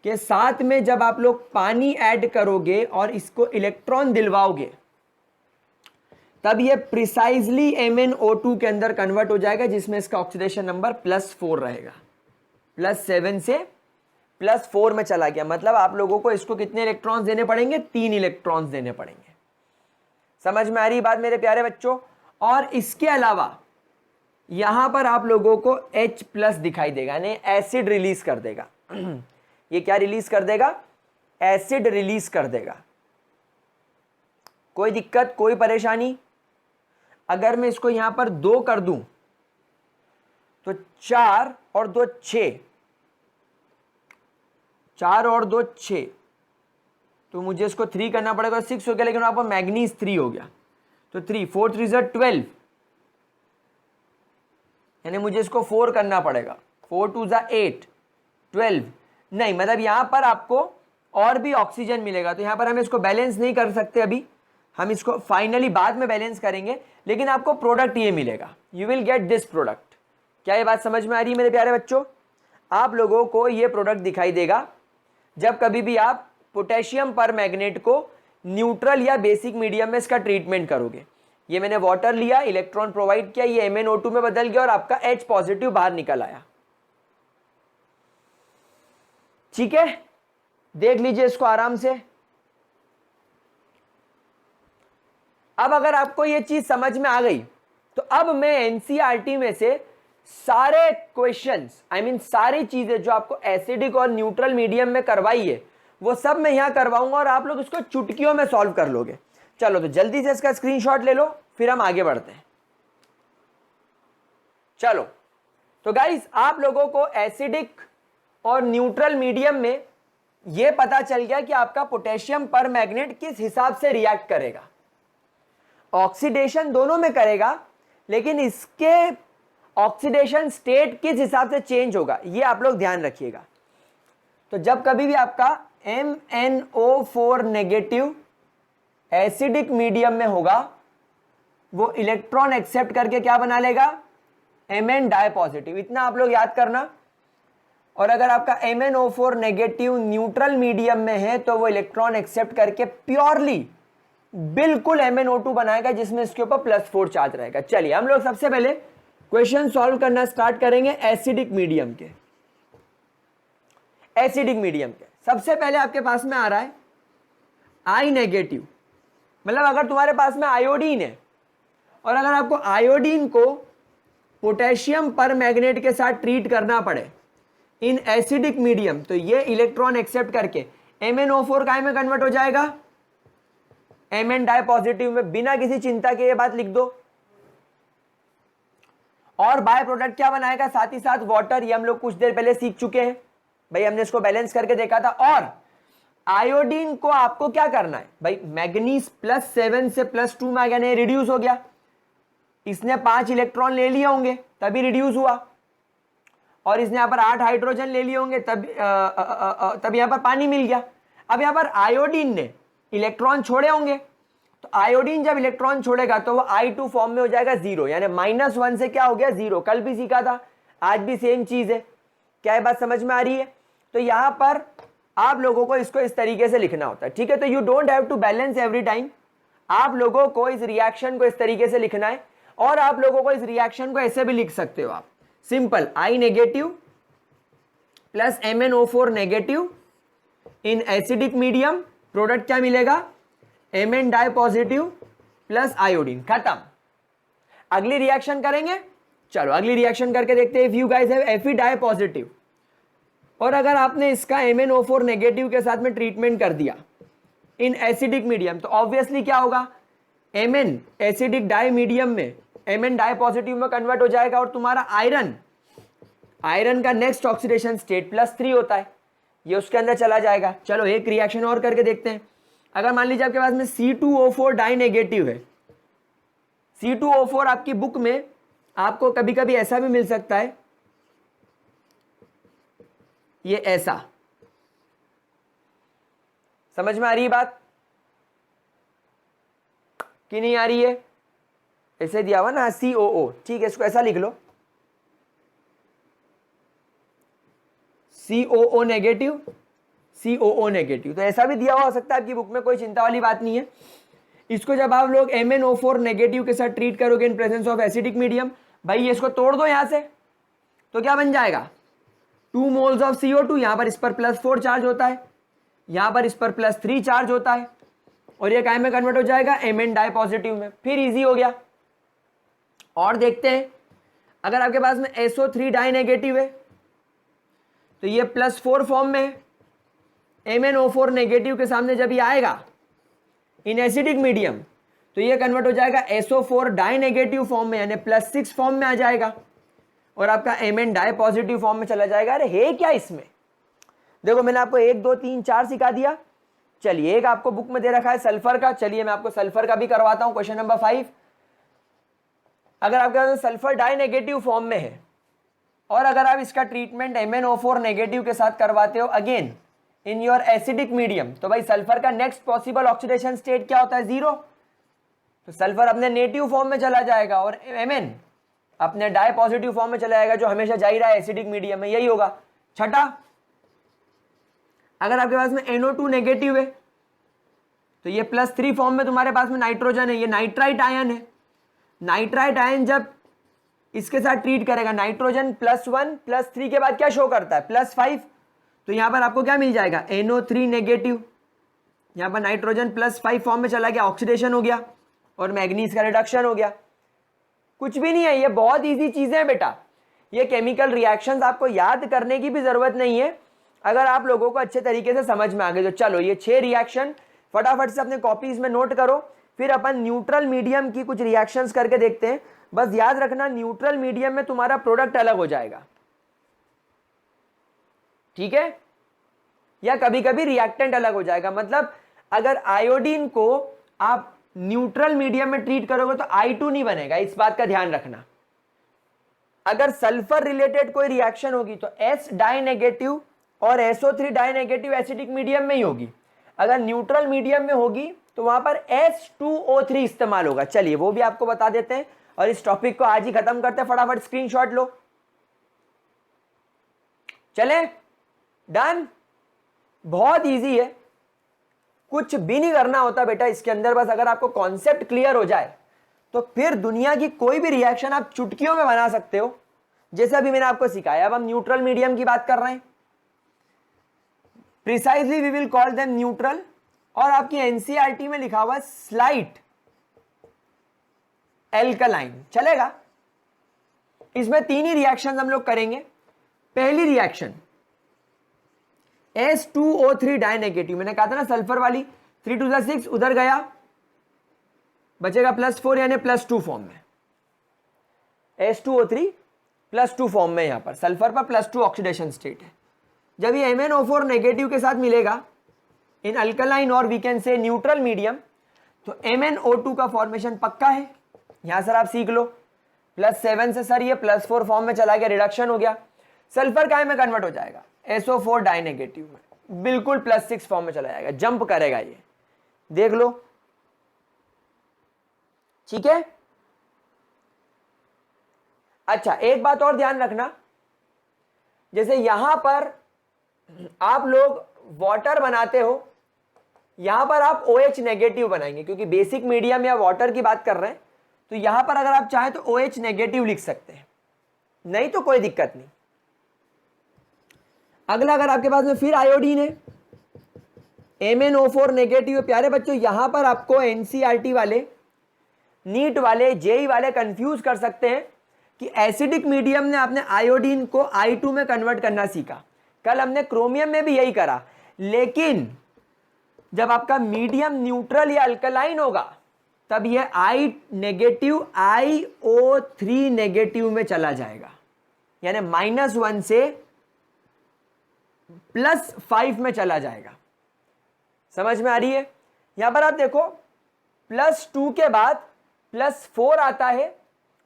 के साथ में जब आप लोग पानी ऐड करोगे और इसको इलेक्ट्रॉन दिलवाओगे तब ये प्रिसाइजली MnO2 के अंदर कन्वर्ट हो जाएगा, जिसमें इसका ऑक्सीडेशन नंबर +4 रहेगा। +7 से +4 में चला गया, मतलब आप लोगों को इसको कितने इलेक्ट्रॉन्स देने पड़ेंगे? 3 इलेक्ट्रॉन्स देने पड़ेंगे। समझ में आ रही बात मेरे प्यारे बच्चों? और इसके अलावा यहां पर आप लोगों को H+ दिखाई देगा, यानी एसिड रिलीज कर देगा। ये क्या रिलीज कर देगा? एसिड रिलीज कर देगा। कोई दिक्कत, कोई परेशानी? अगर मैं इसको यहां पर 2 कर दूं तो 4 और 2 6, 4 और 2 6, तो मुझे इसको 3 करना पड़ेगा, 6 हो गया, लेकिन वहां पर मैग्नीज 3 हो गया, तो 3 4 3 12, यानी मुझे इसको 4 करना पड़ेगा, 4 2 8 12। नहीं, मतलब यहां पर आपको और भी ऑक्सीजन मिलेगा, तो यहां पर हम इसको बैलेंस नहीं कर सकते अभी, हम इसको फाइनली बाद में बैलेंस करेंगे, लेकिन आपको प्रोडक्ट ये मिलेगा, you will get this product. क्या ये बात समझ में आ रही है मेरे प्यारे बच्चों? आप लोगों को ये प्रोडक्ट दिखाई देगा जब कभी भी आप पोटेशियम पर मैग्नेट को न्यूट्रल या बेसिक मीडियम में इसका ट्रीटमेंट करोगे। ये मैंने वाटर लिया, इलेक्ट्रॉन प्रोवाइड किया, ये MnO2 में बदल गया और आपका H+ बाहर निकल आया। ठीक है, देख लीजिए इसको आराम से। अब अगर आपको ये चीज समझ में आ गई तो अब मैं एनसीईआरटी में से सारे क्वेश्चंस, सारी चीजें जो आपको एसिडिक और न्यूट्रल मीडियम में करवाई है वो सब मैं यहां करवाऊंगा और आप लोग इसको चुटकियों में सॉल्व कर लोगे। चलो तो जल्दी से इसका स्क्रीनशॉट ले लो, फिर हम आगे बढ़ते हैं। चलो तो गाइस, आप लोगों को एसिडिक और न्यूट्रल मीडियम में यह पता चल गया कि आपका पोटेशियम पर मैग्नेट किस हिसाब से रिएक्ट करेगा। ऑक्सीडेशन दोनों में करेगा, लेकिन इसके ऑक्सीडेशन स्टेट किस हिसाब से चेंज होगा ये आप लोग ध्यान रखिएगा। तो जब कभी भी आपका MnO4 नेगेटिव एसिडिक मीडियम में होगा, वो इलेक्ट्रॉन एक्सेप्ट करके क्या बना लेगा, Mn डाई पॉजिटिव। इतना आप लोग याद करना। और अगर आपका MnO4 नेगेटिव न्यूट्रल मीडियम में है तो वो इलेक्ट्रॉन एक्सेप्ट करके प्योरली बिल्कुल MnO2 बनाएगा, जिसमें इसके ऊपर +4 चार्ज रहेगा। चलिए हम लोग सबसे पहले क्वेश्चन सॉल्व करना स्टार्ट करेंगे एसिडिक मीडियम के। एसिडिक मीडियम के सबसे पहले आपके पास में आ रहा है I नेगेटिव, मतलब अगर तुम्हारे पास में आयोडीन है और अगर आपको आयोडीन को पोटेशियम पर मैग्नेट के साथ ट्रीट करना पड़े इन एसिडिक मीडियम, तो ये इलेक्ट्रॉन एक्सेप्ट करके MnO4 काय में कन्वर्ट हो जाएगा, Mn डाई पॉजिटिव में। बिना किसी चिंता के ये बात लिख दो। और बाय प्रोडक्ट क्या बनाएगा, साथ ही साथ वाटर। ये हम लोग कुछ देर पहले सीख चुके हैं भाई, हमने इसको बैलेंस करके देखा था। और आयोडीन को आपको क्या करना है भाई, मैग्नीज +7 से +2 में आ गया, नहीं रिड्यूस हो गया। इसने 5 इलेक्ट्रॉन ले लिए होंगे तभी रिड्यूस हुआ, और इसने यहां पर 8 हाइड्रोजन ले लिए होंगे तब यहां पर पानी मिल गया। अब यहां पर आयोडीन ने इलेक्ट्रॉन छोड़े होंगे, तो आयोडीन जब इलेक्ट्रॉन छोड़ेगा तो वो I2 फॉर्म में हो जाएगा 0, यानी -1 से क्या हो गया 0। कल भी सीखा था, आज भी सेम चीज है। क्या ये बात समझ में आ रही है? तो यहां पर आप लोगों को इसको इस तरीके से लिखना होता है, ठीक है। तो you don't have to balance every time. आप लोगों को इस रिएक्शन को इस तरीके से लिखना है, और आप लोगों को इस रिएक्शन को ऐसे भी लिख सकते हो आप, simple I negative plus MnO4 negative in acidic medium, product क्या मिलेगा, Mn di positive plus iodine, खत्म। अगली रिएक्शन करेंगे, चलो अगली रिएक्शन करके देखते हैं। If you guys have Fe di positive और अगर आपने इसका MnO4 नेगेटिव के साथ में ट्रीटमेंट कर दिया इन एसिडिक मीडियम, तो ऑब्वियसली क्या होगा, Mn एसिडिक डाई मीडियम में Mn डाई पॉजिटिव में कन्वर्ट हो जाएगा, और तुम्हारा आयरन का नेक्स्ट ऑक्सीडेशन स्टेट +3 होता है, ये उसके अंदर चला जाएगा। चलो एक रिएक्शन और करके देखते हैं। अगर मान लीजिए आपके पास में C2O4 डाई नेगेटिव है, C2O4 आपकी बुक में आपको कभी कभी ऐसा भी मिल सकता है, ये ऐसा, समझ में आ रही है बात कि नहीं आ रही है? ऐसे दिया हुआ ना COO, ठीक है, इसको ऐसा लिख लो COO नेगेटिव, COO नेगेटिव। तो ऐसा भी दिया हुआ हो सकता है आपकी बुक में, कोई चिंता वाली बात नहीं है। इसको जब आप लोग MnO4 नेगेटिव के साथ ट्रीट करोगे in presence of acidic medium, भाई इसको तोड़ दो यहां से, तो क्या बन जाएगा, 2 मोल्स ऑफ CO2। यहां पर इस पर +4 चार्ज होता है, यहां पर इस पर +3 चार्ज होता है, और ये काय में कन्वर्ट हो जाएगा, Mn डाई पॉजिटिव में। फिर इजी हो गया। और देखते हैं, अगर आपके पास में SO3 डाई नेगेटिव है तो ये +4 फॉर्म में है, MnO4 नेगेटिव के सामने जब ये आएगा इन एसिडिक मीडियम, तो ये कन्वर्ट हो जाएगा SO4 डाई नेगेटिव फॉर्म में, यानी +6 फॉर्म में आ जाएगा, और आपका Mn डाई पॉजिटिव फॉर्म में चला जाएगा। अरे है क्या इसमें, देखो मैंने आपको 1 2 3 4 सिखा दिया। चलिए एक आपको बुक में दे रखा है सल्फर का, चलिए मैं आपको सल्फर का भी करवाता हूं। क्वेश्चन नंबर 5, अगर आपके पास सल्फर डाई नेगेटिव फॉर्म में है और अगर आप इसका ट्रीटमेंट MnO4 नेगेटिव के साथ करवाते हो again in your acidic medium, तो भाई सल्फर का नेक्स्ट पॉसिबल ऑक्सीडेशन स्टेट क्या होता है, 0। तो सल्फर अपने नेटिव फॉर्म में चला जाएगा और Mn अपने डाई पॉजिटिव फॉर्म में चला जाएगा, जो हमेशा जा ही रहा है एसिडिक मीडियम में, यही होगा। छठा, अगर आपके पास में NO2 नेगेटिव है तो ये +3 फॉर्म में तुम्हारे पास में नाइट्रोजन है, ये नाइट्राइट आयन है। नाइट्राइट आयन जब इसके साथ ट्रीट करेगा, नाइट्रोजन +1 +3 के बाद क्या शो करता है, +5, तो यहां पर आपको क्या मिल जाएगा, NO3 नेगेटिव। यहां पर नाइट्रोजन +5 फॉर्म में चला गया, ऑक्सीडेशन हो गया और मैग्नीज का रिडक्शन हो गया। कुछ भी नहीं है, ये बहुत इजी चीजें हैं बेटा। ये केमिकल रिएक्शंस आपको याद करने की भी जरूरत नहीं है, अगर आप लोगों को अच्छे तरीके से समझ में आ गए तो। चलो ये 6 रिएक्शन फटाफट से अपने कॉपीज में नोट करो, फिर अपन न्यूट्रल मीडियम की कुछ रिएक्शंस करके देखते हैं। बस याद रखना न्यूट्रल मीडियम में तुम्हारा प्रोडक्ट अलग हो जाएगा, ठीक है, या कभी कभी रिएक्टेंट अलग हो जाएगा। मतलब अगर आयोडीन को आप न्यूट्रल मीडियम में ट्रीट करोगे तो I2 नहीं बनेगा, इस बात का ध्यान रखना। अगर सल्फर रिलेटेड कोई रिएक्शन होगी तो S डाई नेगेटिव और SO3 die negative acidic medium में ही होगी। अगर न्यूट्रल मीडियम में होगी तो वहां पर H2O3 इस्तेमाल होगा। चलिए वो भी आपको बता देते हैं और इस टॉपिक को आज ही खत्म करते हैं। फटाफट स्क्रीनशॉट लो, चले, डन। बहुत इजी है, कुछ भी नहीं करना होता बेटा इसके अंदर। बस अगर आपको कॉन्सेप्ट क्लियर हो जाए तो फिर दुनिया की कोई भी रिएक्शन आप चुटकियों में बना सकते हो, जैसे अभी मैंने आपको सिखाया। अब हम न्यूट्रल मीडियम की बात कर रहे हैं, precisely we will call them neutral, और आपकी एनसीईआरटी में लिखा हुआ स्लाइट एल्कलाइन, चलेगा। इसमें 3 ही रिएक्शन हम लोग करेंगे। पहली रिएक्शन H2O3 डाई नेगेटिव, मैंने कहा था ना सल्फर वाली, 3 to the 6 उधर गया, बचेगा +4 यानी +2 फॉर्म में। H2O3 +2 फॉर्म में, यहां पर सल्फर पर +2 ऑक्सीडेशन स्टेट है। जब ये MnO4 नेगेटिव के साथ मिलेगा इन अल्कलाइन और we can say neutral medium, तो MnO2 का फॉर्मेशन पक्का है। यहां सर आप सीख लो, +7 से सर ये +4 फॉर्म में चला गया, रिडक्शन हो गया। सल्फर काय में कन्वर्ट हो जाएगा, SO4 डाई नेगेटिव में, बिल्कुल +6 फॉर्म में चला जाएगा, जंप करेगा ये, देख लो, ठीक है। अच्छा एक बात और ध्यान रखना, जैसे यहां पर आप लोग वाटर बनाते हो, यहां पर आप OH नेगेटिव बनाएंगे क्योंकि बेसिक मीडियम या वाटर की बात कर रहे हैं, तो यहां पर अगर आप चाहें तो OH नेगेटिव लिख सकते हैं, नहीं तो कोई दिक्कत नहीं। अगला अगर आपके पास में फिर आयोडीन है, MnO4 नेगेटिव है। प्यारे बच्चों यहां पर आपको एनसीईआरटी वाले, नीट वाले, जेई वाले कंफ्यूज कर सकते हैं कि एसिडिक मीडियम ने आपने आयोडीन को I2 में कन्वर्ट करना सीखा। कल हमने क्रोमियम में भी यही करा, लेकिन जब आपका मीडियम न्यूट्रल या अल्कलाइन होगा तब यह I नेगेटिव IO3 नेगेटिव में चला जाएगा, यानी -1 से +5 में चला जाएगा। समझ में आ रही है? यहां पर आप देखो +2 के बाद +4 आता है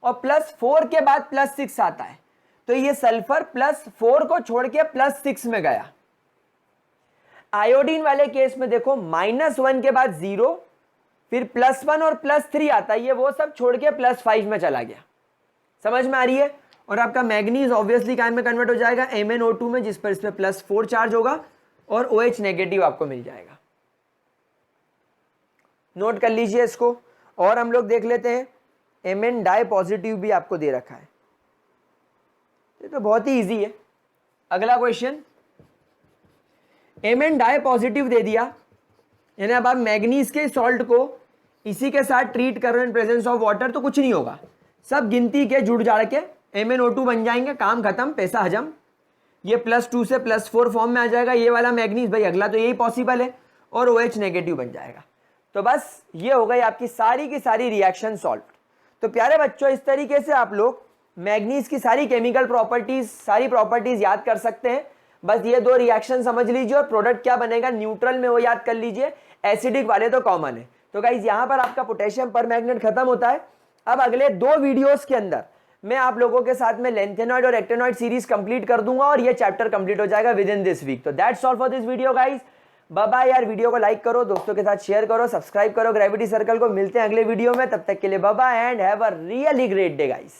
और +4 के बाद +6 आता है, तो ये सल्फर +4 को छोड़ के +6 में गया। आयोडीन वाले केस में देखो -1 के बाद 0, फिर +1 और +3 आता है, ये वो सब छोड़ के +5 में चला गया। समझ में आ रही है? और आपका मैग्नीज ऑब्वियसली काय में कन्वर्ट हो जाएगा, MnO2 में, जिस पर इसमें +4 चार्ज होगा और OH नेगेटिव आपको मिल जाएगा। नोट कर लीजिए इसको। और हम लोग देख लेते हैं, Mn डाई पॉजिटिव भी आपको दे रखा है, ये तो बहुत ही इजी है। अगला क्वेश्चन, Mn डाई पॉजिटिव दे दिया, यानी अब आप मैग्नीज के सॉल्ट को इसी के साथ ट्रीट कर रहे हैं इन प्रेजेंस ऑफ वाटर, तो कुछ नहीं होगा, सब गिनती के जुड़ जाड़ के MnO2 बन जाएंगे, काम खत्म, पैसा हजम। ये +2 से +4 फॉर्म में आ जाएगा, ये वाला मैग्नीज, भाई अगला तो यही पॉसिबल है, और OH नेगेटिव बन जाएगा। तो बस ये हो गई आपकी सारी की सारी रिएक्शन सॉल्व। तो प्यारे बच्चों इस तरीके से आप लोग मैग्नीज की सारी केमिकल प्रॉपर्टीज, सारी प्रॉपर्टीज याद कर सकते हैं। बस ये 2 रिएक्शन समझ लीजिए और प्रोडक्ट क्या बनेगा न्यूट्रल में वो याद कर लीजिए, एसिडिक वाले तो कॉमन है। तो गाइज यहाँ पर आपका पोटेशियम परमैंगनेट खत्म होता है। अब अगले 2 वीडियोस के अंदर मैं आप लोगों के साथ में लेंथेनॉइड और एक्टेनॉइड सीरीज कंप्लीट कर दूंगा और ये चैप्टर कंप्लीट हो जाएगा विद इन दिस वीक। तो that's all for this video guys, bye bye यार। वीडियो को लाइक करो, दोस्तों के साथ शेयर करो, सब्सक्राइब करो ग्रेविटी सर्कल को। मिलते हैं अगले वीडियो में, तब तक के लिए bye bye and have a really great day guys.